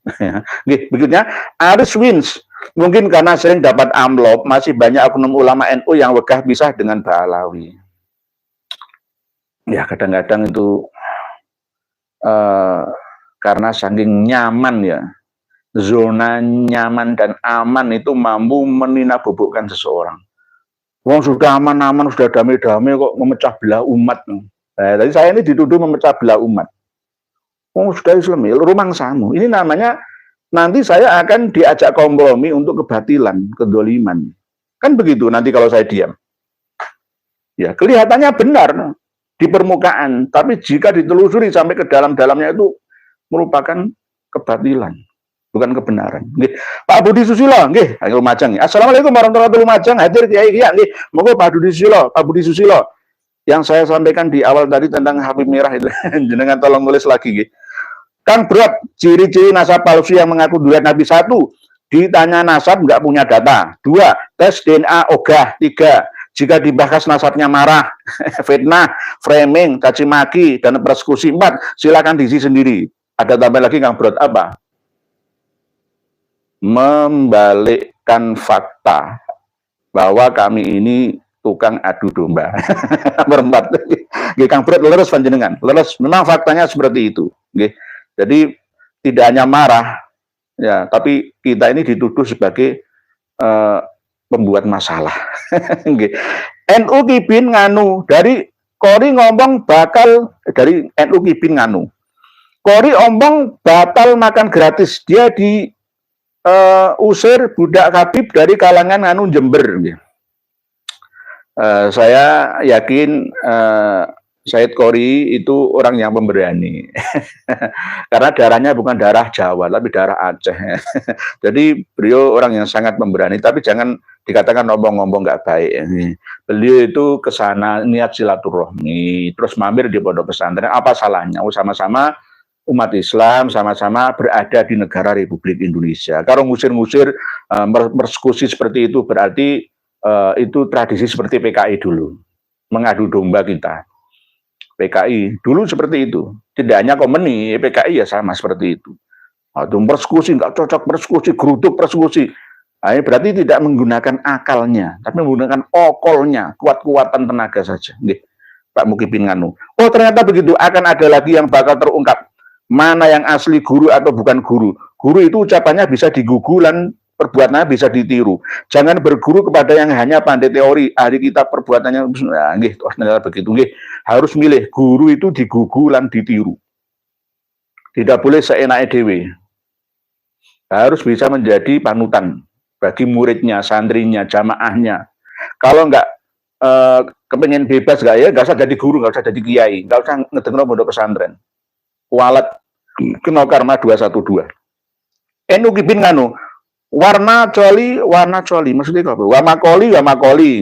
Berikutnya, Aris Wins. Mungkin karena sering dapat amplop, masih banyak oknum ulama NU yang wegah pisah dengan Ba'alawi. Ya, kadang-kadang itu karena saking nyaman ya, zona nyaman dan aman itu mampu meninabobokkan seseorang. Wong sudah aman-aman, sudah damai-damai kok memecah belah umat. Tadi saya ini dituduh memecah belah umat. Wong sudah Islam, rumang samu. Ini namanya nanti saya akan diajak kompromi untuk kebatilan, kedoliman. Kan begitu nanti kalau saya diam. Ya, kelihatannya benar di permukaan, tapi jika ditelusuri sampai ke dalam-dalamnya itu merupakan kebatilan, bukan kebenaran. Nggih. Pak Budi Susilo, nggih, Lumajang. Assalamualaikum warahmatullahi wabarakatuh. Lumajang, hadir kiai nggih. Monggo Pak Budi Susilo, Pak Budi Susilo. Yang saya sampaikan di awal tadi tentang Habib Merah itu, jenengan tolong nulis lagi nggih. Kang Brot, ciri-ciri nasab palsu yang mengaku durian Nabi. 1, ditanya nasab nggak punya data. 2, tes DNA ogah. 3, jika dibahas nasabnya marah, fitnah, framing, caci maki, dan persekusi. 4, silakan diisi sendiri. Ada tambah lagi Kang Brot, apa? Membalikkan fakta bahwa kami ini tukang adu domba. Berempat. Kang Brot, leres panjenengan. Leres, memang faktanya seperti itu. Jadi tidak hanya marah, ya, tapi kita ini dituduh sebagai pembuat masalah. NU Kibin nganu, dari Kori ngomong bakal, dari NU Kibin nganu, Kori omong batal makan gratis, dia diusir budak Habib dari kalangan nganu Jember. Saya yakin Said Kori itu orang yang pemberani. Karena darahnya bukan darah Jawa, tapi darah Aceh. Jadi beliau orang yang sangat pemberani, tapi jangan dikatakan ngomong-ngomong nggak baik. Beliau itu ke sana niat silaturahmi, terus mampir di pondok pesantren, apa salahnya? Sama-sama umat Islam, sama-sama berada di negara Republik Indonesia. Kalau ngusir-ngusir, persekusi seperti itu, berarti itu tradisi seperti PKI dulu, mengadu domba kita. PKI dulu seperti itu, tidak hanya Komeni, PKI ya sama seperti itu. Persekusi nggak cocok, persekusi, geruduk persekusi. Nah, berarti tidak menggunakan akalnya, tapi menggunakan okolnya, kuat-kuatan tenaga saja. Nih, Pak Mukibin nganu. Oh ternyata begitu, akan ada lagi yang bakal terungkap. Mana yang asli guru atau bukan guru. Guru itu ucapannya bisa digugulan, perbuatannya bisa ditiru. Jangan berguru kepada yang hanya pandai teori, ahli kitab perbuatannya, nah, nggih, begitu, nggih. Harus milih, guru itu digugulan, ditiru. Tidak boleh seenaknya dewe. Harus bisa menjadi panutan bagi muridnya, santrinya, jamaahnya. Kalau nggak kepengen bebas nggak ya, nggak usah jadi guru, nggak usah jadi kiai, nggak usah ngedengar pondok pesantren. Kualat kena karma 212. NU Kibin nganu, warna coli, maksudnya apa? Wamakoli,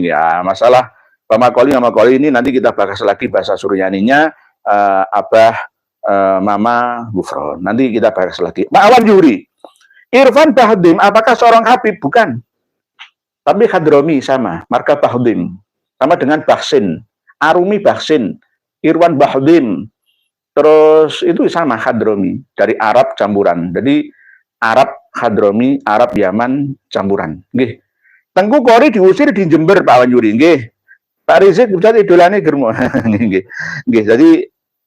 ya masalah wamakoli ini nanti kita bahas lagi bahasa Suryaninya, Abah, Mama, Gufron. Nanti kita bahas lagi. Pak Awan Yuri, Irfan Bahdim, apakah seorang Habib? Bukan. Tapi Hadromi sama, marga Bahdim. Sama dengan Baksin, Arumi Baksin, Irwan Bahdim. Terus itu sama Hadromi, dari Arab campuran. Jadi Arab Hadromi, Arab Yaman campuran. Nggih. Tengku Kori diusir di Jember Pak Awan Yuri. Nggih. Pak Rizik bisa idolane germo. Nggih. Nggih. Jadi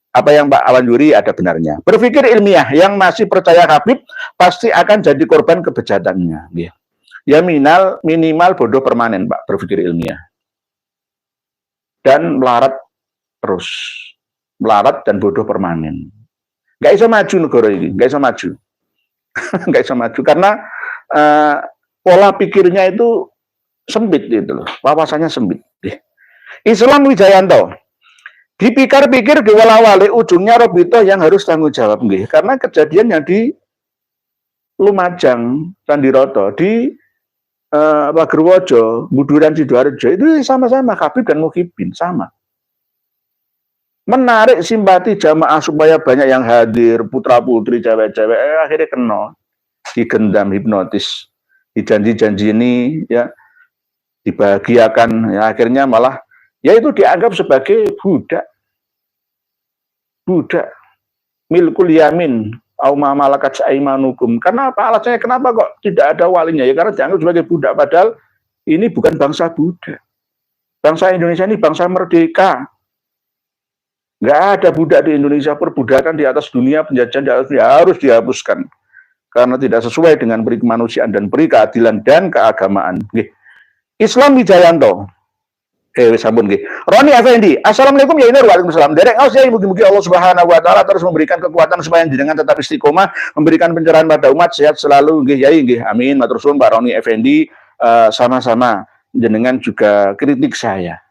apa yang Pak Awan Yuri ada benarnya. Berpikir ilmiah, yang masih percaya Habib pasti akan jadi korban kebejatannya. Nggih. Ya minimal bodoh permanen Pak, berpikir ilmiah. Dan melarat terus. Melarat dan bodoh permanen. Nggak bisa maju negara ini, nggak bisa maju. Nggak bisa maju karena pola pikirnya itu sempit gitu loh, wawasannya sempit. Islam Wijayanto, dipikir-pikir diwala-wali ujungnya Robito yang harus tanggung jawab nggih, karena kejadian yang di Lumajang, Sandiroto, di Gerwojo, Buduran Sidoarjo itu sama-sama Habib dan Muhyiddin sama. Menarik simpati jamaah supaya banyak yang hadir, putra-putri, cewek-cewek, akhirnya kena digendam hipnotis, dijanji-janji ini ya dibahagiakan, ya akhirnya malah ya itu dianggap sebagai budak milkul yamin au ma malakat aimanukum. Kenapa alasannya, kenapa kok tidak ada walinya? Ya karena dianggap sebagai budak, padahal ini bukan bangsa budak. Bangsa Indonesia ini bangsa merdeka. Nggak ada budak di Indonesia. Perbudakan di atas dunia, penjajahan di atas dunia harus dihapuskan karena tidak sesuai dengan peri kemanusiaan dan peri keadilan dan keagamaan. Islam Wijayanto. Sampun nggih. Roni Effendi, assalamualaikum ya ini waalaikumsalam. Derek ngaos ya mugi-mugi Allah Subhanahu wa taala terus memberikan kekuatan supaya jenengan tetap istiqomah, memberikan pencerahan pada umat, sehat selalu nggih yai nggih. Amin. Matur suwun Pak Roni Effendi, sama-sama jenengan juga kritik saya.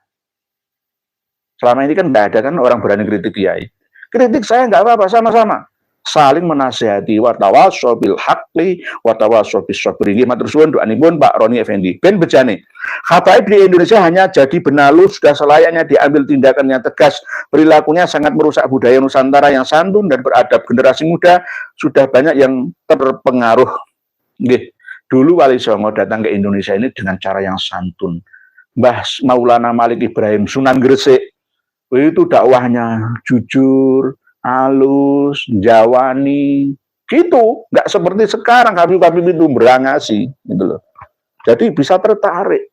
Selama ini kan enggak ada kan orang berani kritik kiai. Kritik saya enggak apa-apa, sama-sama. Saling menasihati, watawasau bil haqqi watawasau bis sabri. Matur suwun doanipun Pak Roni Effendi. Ben bejane. Habaib di Indonesia hanya jadi benalu, sudah selayaknya diambil tindakan yang tegas. Perilakunya sangat merusak budaya Nusantara yang santun dan beradab. Generasi muda sudah banyak yang terpengaruh. Nggih. Dulu Wali Songo datang ke Indonesia ini dengan cara yang santun. Mbah Maulana Malik Ibrahim Sunan Gresik itu dakwahnya jujur, halus, jawani, gitu. Nggak seperti sekarang Habib-habib itu berangasi, gitu loh. Jadi bisa tertarik,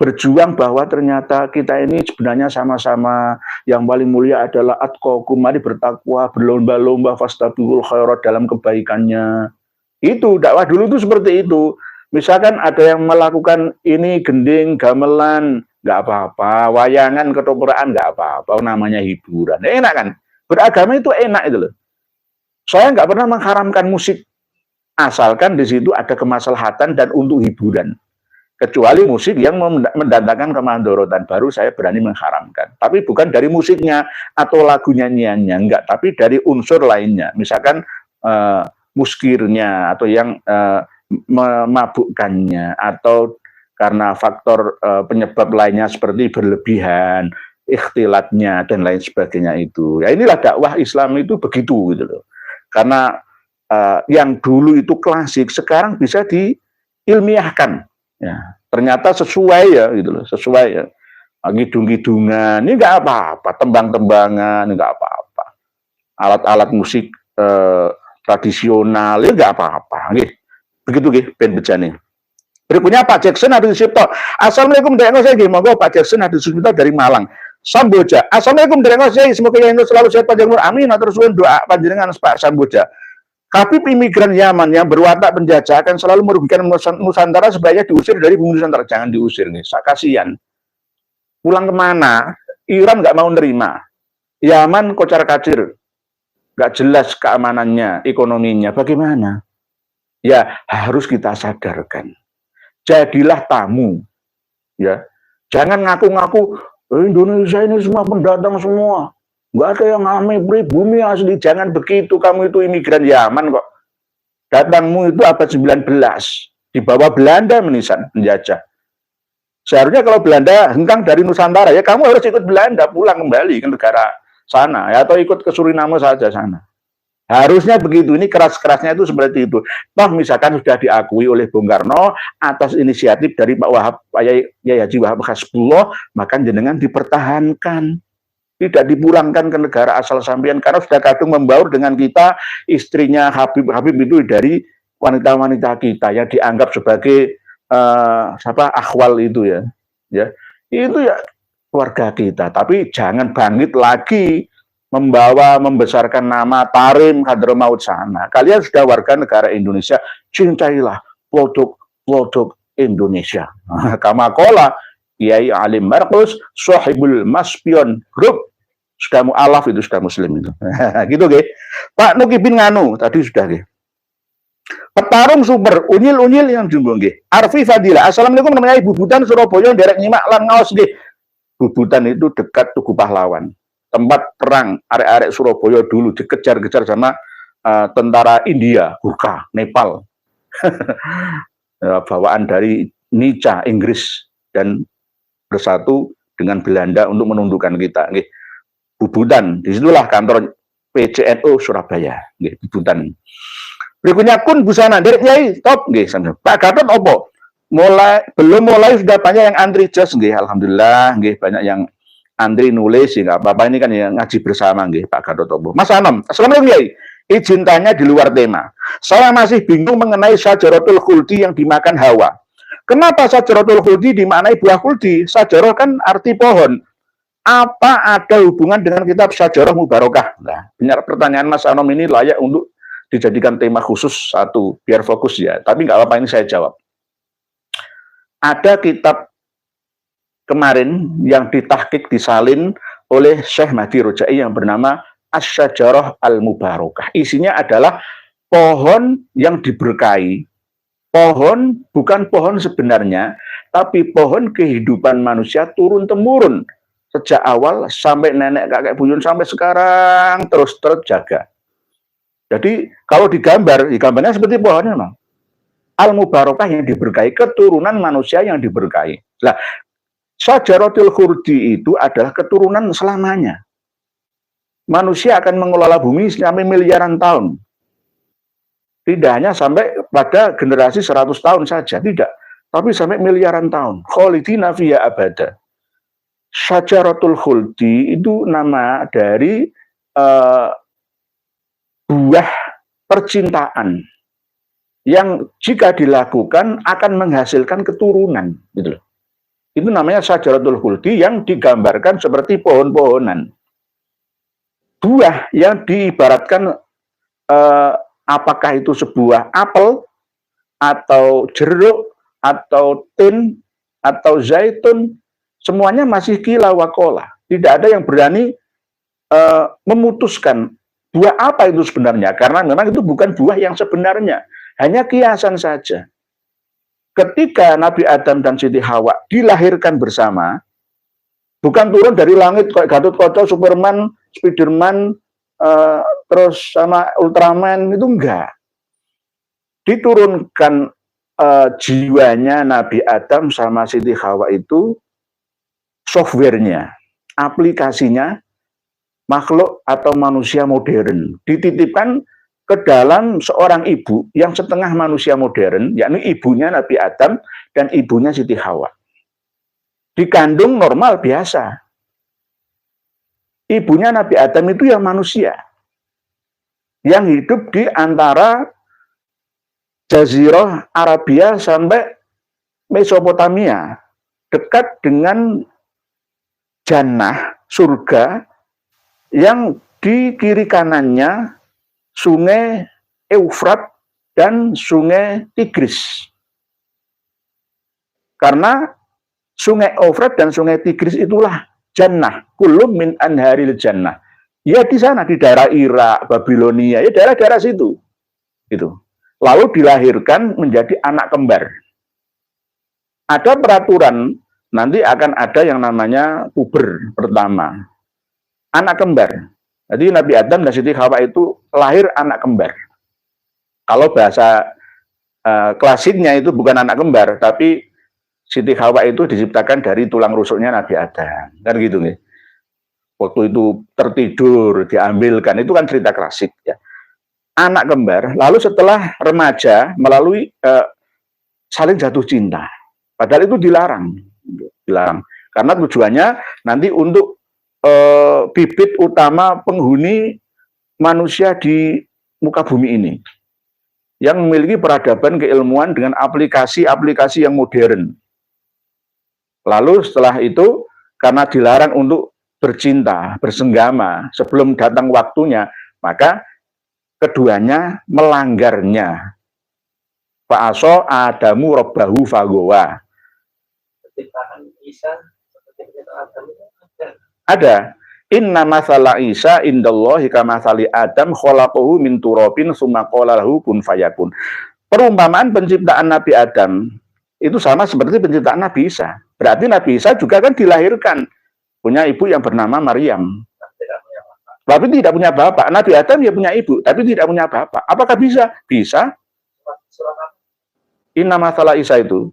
berjuang bahwa ternyata kita ini sebenarnya sama-sama yang paling mulia adalah atqakum, mari bertakwa, berlomba-lomba fastabiqul khairat dalam kebaikannya. Itu dakwah dulu itu seperti itu. Misalkan ada yang melakukan ini gending, gamelan, nggak apa-apa, wayangan, ketoprak, nggak apa-apa, namanya hiburan. Enak kan? Beragama itu enak itu loh. Saya nggak pernah mengharamkan musik, asalkan di situ ada kemaslahatan dan untuk hiburan. Kecuali musik yang mendatangkan kemandorotan, baru saya berani mengharamkan. Tapi bukan dari musiknya atau lagu nyanyiannya, enggak. Tapi dari unsur lainnya. Misalkan muskirnya atau yang memabukkannya, atau karena faktor penyebab lainnya seperti berlebihan, ikhtilatnya dan lain sebagainya itu. Ya inilah dakwah Islam itu begitu gitu loh. Karena yang dulu itu klasik sekarang bisa diilmiahkan. Ya, ternyata sesuai ya gitu loh, sesuai ya. Ngidung-ngidungan ini enggak apa-apa, tembang-tembangan enggak apa-apa. Alat-alat musik tradisional ya enggak apa-apa nggih. Begitu nggih ben bejane. Berikutnya Pak Jackson Hadi Sucipto. Assalamualaikum derek saya nggih, monggo Pak Jackson Hadi Sucipto dari Malang. Samboja. Assalamualaikum derek saya, semoga yang selalu sehat panjang umur. Amin. Matur suwun doa panjenengan Pak Samboja. Habib imigran Yaman yang berwatak penjajah akan selalu merugikan Nusantara, sebaiknya diusir dari bumi Nusantara. Jangan diusir nih, kasihan. Pulang kemana? Iran nggak mau nerima. Yaman kocar kacir, nggak jelas keamanannya, ekonominya. Bagaimana? Ya harus kita sadarkan. Jadilah tamu, ya. Jangan ngaku-ngaku Indonesia ini semua pendatang semua. Nggak ada yang namanya pribumi asli. Jangan begitu, kamu itu imigran Yaman kok. Datangmu itu abad 19. Di bawah Belanda menisan, menjajah. Seharusnya kalau Belanda hengkang dari Nusantara, ya kamu harus ikut Belanda, pulang kembali ke negara sana. Ya, atau ikut ke Suriname saja sana. Harusnya begitu, ini keras-kerasnya itu seperti itu. Toh misalkan sudah diakui oleh Bung Karno atas inisiatif dari Pak Wahab, Pak Yai Haji Wahab Hasbullah, maka jenengan dipertahankan. Tidak dipulangkan ke negara asal sampean, karena sudah kadung membaur dengan kita, istrinya Habib itu dari wanita-wanita kita yang dianggap sebagai akhwal itu ya. Itu ya keluarga kita, tapi jangan bangkit lagi membesarkan nama Tarim Hadramaut sana. Kalian sudah warga negara Indonesia, cintailah produk Indonesia. Kamakola Kiai Alim Markus Sohibul Maspion Group, sudah mu'alaf itu, sudah muslim itu. Gitu nggih. Pak Nuki bin Nganu tadi sudah nggih. Petarung super unyil-unyil yang jumbo nggih. Arfi Fadila. Assalamualaikum, namanya Ibu Butan Surabaya, derek nyimak lan ngaos nggih. Bubutan itu dekat Tugu Pahlawan. Tempat perang arek-arek Surabaya dulu dikejar-kejar sama tentara India, Gurkha, Nepal. bawaan dari Nica, Inggris, dan bersatu dengan Belanda untuk menundukkan kita. Nggih. Bubutan, disitulah kantor PCNU Surabaya. Nggih, Bubutan. Berikutnya kun busana, derek Yai, top, nggih, Pak Gatot opo? Belum mulai sudah banyak yang antri jos, nggih, alhamdulillah, nggih, banyak yang antri nulis, ya nggak apa-apa, ini kan yang ngaji bersama, nggih, Pak Gatot opo. Mas Anom, assalamualaikum Yai. Izin tanya di luar tema. Saya masih bingung mengenai Syajaratul Khuldi yang dimakan Hawa. Kenapa Syajaratul Khuldi dimaknai buah khuldi? Syajarah kan arti pohon. Apa ada hubungan dengan kitab Syajarah Mubarakah? Nah, benar pertanyaan Mas Anom ini layak untuk dijadikan tema khusus satu, biar fokus ya. Tapi nggak apa-apa, ini saya jawab. Ada kitab kemarin yang ditahqiq, disalin oleh Syekh Mahdi Rojai yang bernama Asy-Syajarah Al-Mubarakah. Isinya adalah pohon yang diberkahi. Pohon bukan pohon sebenarnya, tapi pohon kehidupan manusia turun-temurun. Sejak awal sampai nenek kakek buyut sampai sekarang terus terjaga. Jadi kalau digambar, gambarnya seperti pohonnya memang. Al-Mubarakah yang diberkahi, keturunan manusia yang diberkahi. Nah, Syajaratul Khuldi itu adalah keturunan selamanya. Manusia akan mengelola bumi sampai miliaran tahun. Tidak hanya sampai pada generasi 100 tahun saja, tidak. Tapi sampai miliaran tahun. Khalidina fiha abada. Syajaratul Khuldi itu nama dari buah percintaan yang jika dilakukan akan menghasilkan keturunan. Gitu loh. Itu namanya Syajaratul Khuldi yang digambarkan seperti pohon-pohonan. Buah yang diibaratkan apakah itu sebuah apel atau jeruk atau tin atau zaitun, semuanya masih qila wa qola. Tidak ada yang berani memutuskan buah apa itu sebenarnya, karena memang itu bukan buah yang sebenarnya, hanya kiasan saja. Ketika Nabi Adam dan Siti Hawa dilahirkan bersama, bukan turun dari langit kayak Gatot Kaca, Superman, Spiderman, terus sama Ultraman, itu enggak. Diturunkan jiwanya Nabi Adam sama Siti Hawa itu, softwarenya, aplikasinya, makhluk atau manusia modern, dititipkan ke dalam seorang ibu yang setengah manusia modern, yakni ibunya Nabi Adam dan ibunya Siti Hawa. Dikandung normal biasa. Ibunya Nabi Adam itu yang manusia, yang hidup di antara Jazirah Arabia sampai Mesopotamia, dekat dengan Jannah, surga, yang di kiri kanannya sungai Eufrat dan sungai Tigris. Karena sungai Eufrat dan sungai Tigris itulah Jannah, kulum min anharil Jannah. Ya di sana, di daerah Irak, Babilonia, ya daerah-daerah situ. Itu. Lalu dilahirkan menjadi anak kembar. Ada peraturan, nanti akan ada yang namanya puber pertama. Anak kembar. Jadi Nabi Adam dan Siti Hawa itu lahir anak kembar. Kalau bahasa klasiknya itu bukan anak kembar, tapi Siti Hawa itu diciptakan dari tulang rusuknya Nabi Adam. Kan gitu nih. Waktu itu tertidur, diambilkan, itu kan cerita klasik ya. Anak kembar, lalu setelah remaja melalui saling jatuh cinta. Padahal itu dilarang. Dilarang. Karena tujuannya nanti untuk bibit utama penghuni manusia di muka bumi ini. Yang memiliki peradaban keilmuan dengan aplikasi-aplikasi yang modern. Lalu setelah itu, karena dilarang untuk bercinta, bersenggama, sebelum datang waktunya, maka keduanya melanggarnya. Fa'aso Adamu Rabbahu Fagowa. Penciptaan Isa seperti penciptaan Adam itu Ada. Inna masala Isa indallahi kamathali Adam khalaqahu min turabin tsumma qala lahu kun fayakun. Perumpamaan penciptaan Nabi Adam itu sama seperti penciptaan Nabi Isa. Berarti Nabi Isa juga kan dilahirkan punya ibu yang bernama Maryam. Tapi tidak punya bapak. Nabi Adam ya punya ibu, tapi tidak punya bapak. Apakah bisa? Bisa. Inna masalah Isa itu,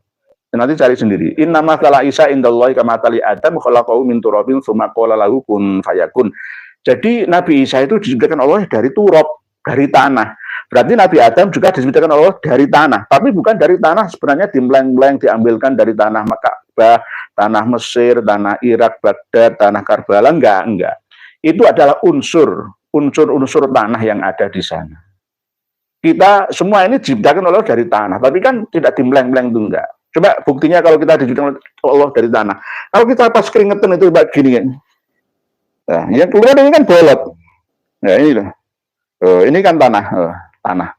nanti cari sendiri. Inna masalah Isa indallahi kamatali Adam khalaqahu min turabin tsumma qala lahu kun fayakun. Jadi Nabi Isa itu diciptakan Allah dari turab, dari tanah. Berarti Nabi Adam juga diciptakan Allah dari tanah, tapi bukan dari tanah sebenarnya dimleng-mleng diambilkan dari tanah Ka'bah, tanah Mesir, tanah Irak, Baghdad, tanah Karbala, enggak. Itu adalah unsur tanah yang ada di sana. Kita semua ini diciptakan Allah dari tanah, tapi kan tidak dimleng-mleng itu enggak. Coba buktinya kalau kita diciptakan Allah dari tanah. Kalau kita pas keringetan itu begini kan. Nah, yang keluar ini kan bolot. Nah, ini loh. Ini kan tanah. Tanah.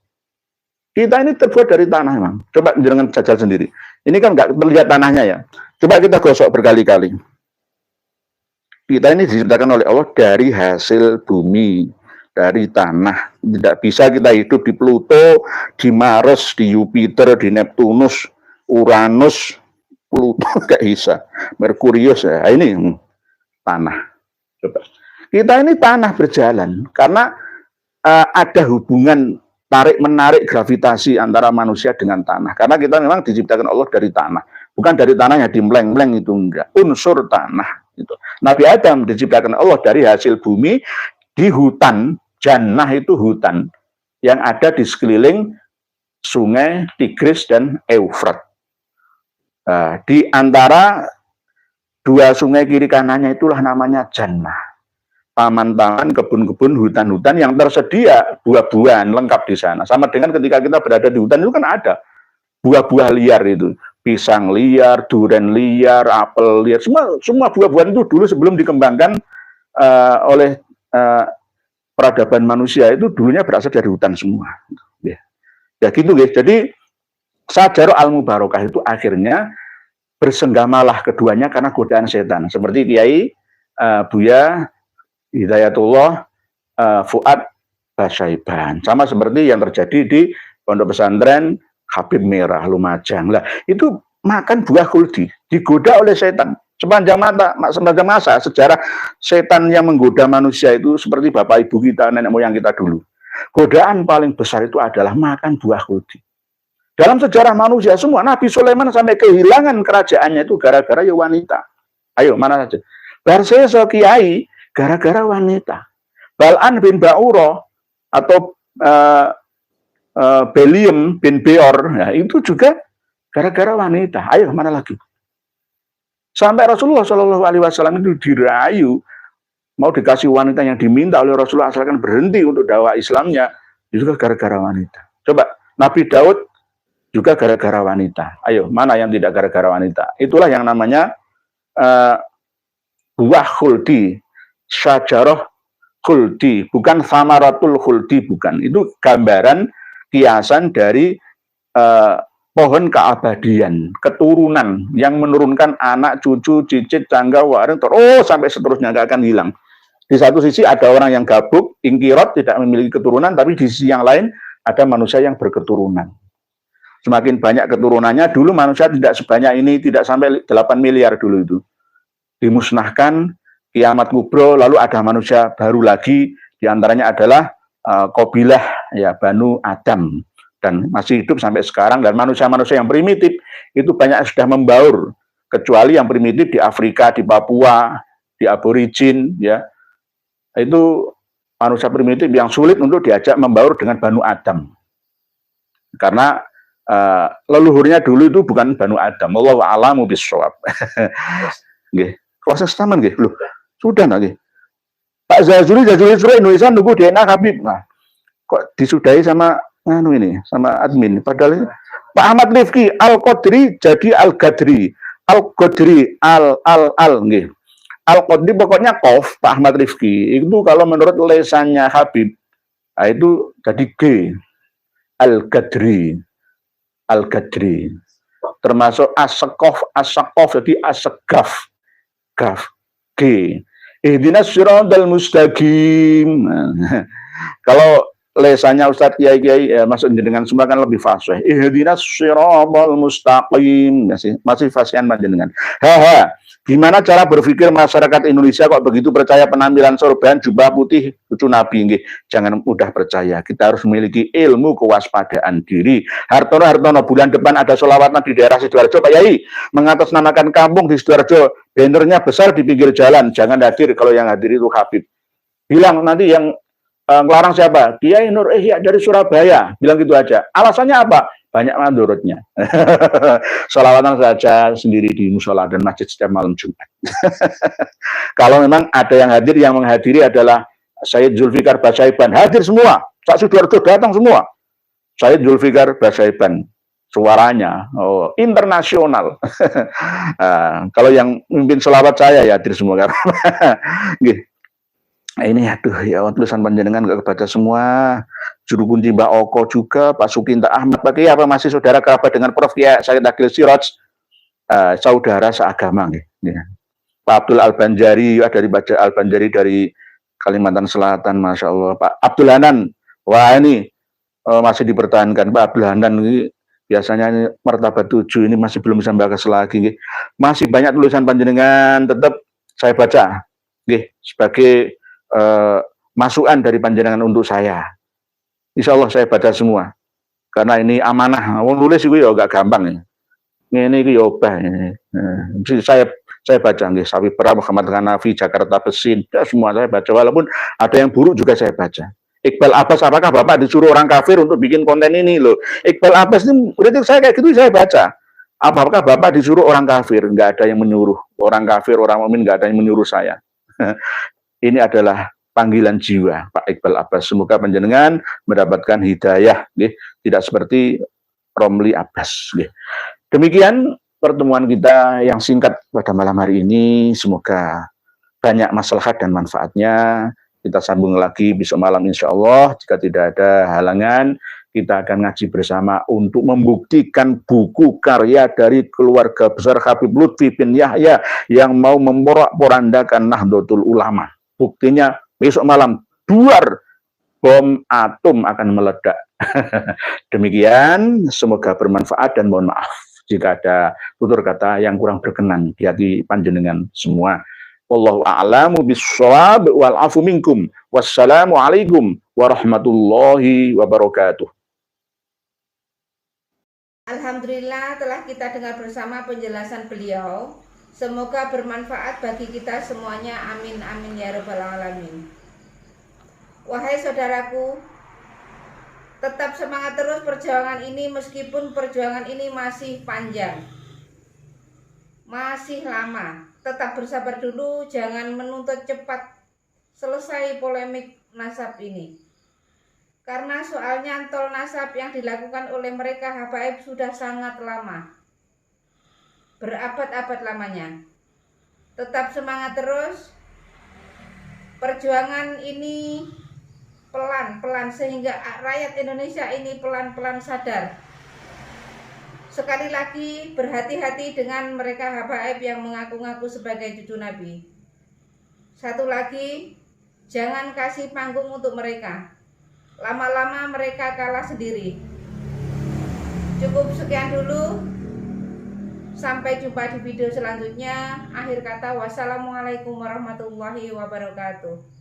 Kita ini terbuat dari tanah memang. Coba jangan jajal sendiri. Ini kan nggak terlihat tanahnya ya. Coba kita gosok berkali-kali. Kita ini diciptakan oleh Allah dari hasil bumi, dari tanah. Tidak bisa kita hidup di Pluto, di Mars, di Jupiter, di Neptunus, Uranus, Pluto nggak bisa. Merkurius ya. Ini tanah. Coba. Kita ini tanah berjalan karena ada hubungan tarik-menarik gravitasi antara manusia dengan tanah. Karena kita memang diciptakan Allah dari tanah. Bukan dari tanahnya dimleng-mleng itu enggak. Unsur tanah. Itu. Nabi Adam diciptakan Allah dari hasil bumi di hutan. Jannah itu hutan. Yang ada di sekeliling sungai Tigris dan Eufrat. Di antara dua sungai kiri kanannya itulah namanya Jannah. Taman-taman, kebun-kebun, hutan-hutan yang tersedia buah-buahan lengkap di sana. Sama dengan ketika kita berada di hutan itu kan ada buah-buah liar itu, pisang liar, durian liar, apel liar, semua buah-buahan itu dulu sebelum dikembangkan oleh peradaban manusia itu dulunya berasal dari hutan semua. Ya gitu guys. Jadi Syajarah Al-Mubarakah itu akhirnya bersenggamalah keduanya karena godaan setan. Seperti Kiai Buya Hidayatullah Fuad Basyaiban. Sama seperti yang terjadi di Pondok Pesantren Habib Merah Lumajang. Lah, itu makan buah khuldi, digoda oleh setan. Sepanjang masa sejarah setan yang menggoda manusia itu seperti bapak ibu kita, nenek moyang kita dulu. Godaan paling besar itu adalah makan buah khuldi. Dalam sejarah manusia semua, Nabi Sulaiman sampai kehilangan kerajaannya itu gara-gara ya wanita. Ayo, mana saja. Barseso Kiai gara-gara wanita. Bal'an bin Ba'uro atau Belium bin Beor, ya, itu juga gara-gara wanita. Ayo, mana lagi? Sampai Rasulullah SAW itu dirayu, mau dikasih wanita yang diminta oleh Rasulullah asalkan berhenti untuk dakwah Islamnya, itu juga gara-gara wanita. Coba, Nabi Daud juga gara-gara wanita. Ayo, mana yang tidak gara-gara wanita? Itulah yang namanya buah khuldi. Syajarah khuldi, bukan samaratul khuldi, bukan. Itu gambaran kiasan dari pohon keabadian, keturunan yang menurunkan anak, cucu, cicit, cangga, waring, terus sampai seterusnya, nggak akan hilang. Di satu sisi ada orang yang gabuk, ingkirot, tidak memiliki keturunan, tapi di sisi yang lain ada manusia yang berketurunan. Semakin banyak keturunannya, dulu manusia tidak sebanyak ini, tidak sampai 8 miliar dulu itu. Dimusnahkan, kiamat kubro, lalu ada manusia baru lagi, diantaranya adalah Qabilah, ya, Banu Adam, dan masih hidup sampai sekarang. Dan manusia-manusia yang primitif itu banyak sudah membaur, kecuali yang primitif di Afrika, di Papua, di Aborigin, ya, itu manusia primitif yang sulit untuk diajak membaur dengan Banu Adam, karena leluhurnya dulu itu bukan Banu Adam. Wallahu a'lamu bishawab. Nggih, proses taman nggih, lho. Sudah nggih. Pak Zazuli Sura Indonesia nunggu DNA Habib. Nah, kok disudahi sama ini, sama admin. Padahal ini Pak Ahmad Rifki Al-Qadri jadi Al-Gadri. Al-Qadri al nggih. Al-Qadri pokoknya Qaf, Pak Ahmad Rifki. Itu kalau menurut lesannya Habib, nah itu jadi G. Al-Gadri. Al-Gadri. Termasuk As-Sakof, jadi As-Segaf. Gaf. G. Ihdinas siratal mustaqim. Kalau lesannya Ustadz Kiai-Kiai masuk dengan semua kan lebih fasih. Ihdinas siratal mustaqim. Masih fasihan panjenengan. Haha. Gimana cara berpikir masyarakat Indonesia kok begitu percaya penampilan sorban jubah putih cucu Nabi nggih. Jangan mudah percaya. Kita harus memiliki ilmu kewaspadaan diri. Hartono bulan depan ada sholawatan di daerah Sidoarjo Pak Yai. Mengatasnamakan kampung di Sidoarjo. Bannernya besar di pinggir jalan. Jangan hadir kalau yang hadir itu Habib. Bilang nanti yang ngelarang siapa? Kiai Nur Ihya dari Surabaya. Bilang gitu aja. Alasannya apa? Banyak mandorotnya. Sholawatan saja sendiri di musola dan masjid setiap malam Jumat. Kalau memang ada yang hadir, yang menghadiri adalah Sayyid Zulfikar Basaiban. Hadir semua. Sak Sidoarjo datang semua. Sayyid Zulfikar Basaiban. Suaranya internasional. Kalau yang memimpin sholawat saya ya hadir semua. Ini aduh ya tulisan panjenengan gak kebaca semua. Juru kunci Mbak Oko juga, Pak Sukinta Ahmad, Pak Kiai apa masih saudara kerabat dengan Prof Kiai Said Akil Siraj, saudara seagama ya. Pak Abdul Al-Banjari, dari baca Al-Banjari dari Kalimantan Selatan, Masya Allah. Pak Abdul Hanan, wah ini masih dipertahankan. Pak Abdul Hanan ini biasanya ini martabat 7 ini masih belum bisa bakas lagi. Masih banyak tulisan panjenengan, tetap saya baca sebagai masukan dari panjenengan untuk saya. Insya Allah saya baca semua. Karena ini amanah. Nulis itu ya agak gampang ya. Ini ya obah. Saya baca nggih. Sapi Perah, Muhammad Hanafi, Jakarta Besin, semua saya baca. Walaupun ada yang buruk juga saya baca. Iqbal Abbas, apakah Bapak disuruh orang kafir untuk bikin konten ini loh? Iqbal Abbas ini kritik saya kayak gitu saya baca. Apakah Bapak disuruh orang kafir? Enggak ada yang menyuruh. Orang kafir, orang mukmin enggak ada yang menyuruh saya. Ini adalah panggilan jiwa Pak Iqbal Abbas. Semoga panjenengan mendapatkan hidayah, tidak seperti Romli Abbas. Demikian pertemuan kita yang singkat pada malam hari ini. Semoga banyak maslahat dan manfaatnya. Kita sambung lagi besok malam insya Allah. Jika tidak ada halangan, kita akan ngaji bersama untuk membuktikan buku karya dari keluarga besar Habib Lutfi bin Yahya yang mau memporak-porandakan Nahdlatul Ulama. Buktinya besok malam duar bom atom akan meledak. Demikian, semoga bermanfaat dan mohon maaf jika ada tutur kata yang kurang berkenan di hati panjenengan semua. Wallahu a'lamu bissawab wal afu minkum. Wassalamualaikum warahmatullahi wabarakatuh. Alhamdulillah telah kita dengar bersama penjelasan beliau. Semoga bermanfaat bagi kita semuanya. Amin amin ya rabbal alamin. Wahai saudaraku, tetap semangat terus perjuangan ini meskipun perjuangan ini masih panjang, masih lama. Tetap bersabar dulu, jangan menuntut cepat selesai polemik nasab ini. Karena soal nyantol nasab yang dilakukan oleh mereka habaib sudah sangat lama. Berabad-abad lamanya. Tetap semangat terus. Perjuangan ini pelan-pelan sehingga rakyat Indonesia ini pelan-pelan sadar. Sekali lagi berhati-hati dengan mereka habaib yang mengaku-ngaku sebagai cucu Nabi. Satu lagi, jangan kasih panggung untuk mereka. Lama-lama mereka kalah sendiri. Cukup sekian dulu. Sampai jumpa di video selanjutnya. Akhir kata, wassalamualaikum warahmatullahi wabarakatuh.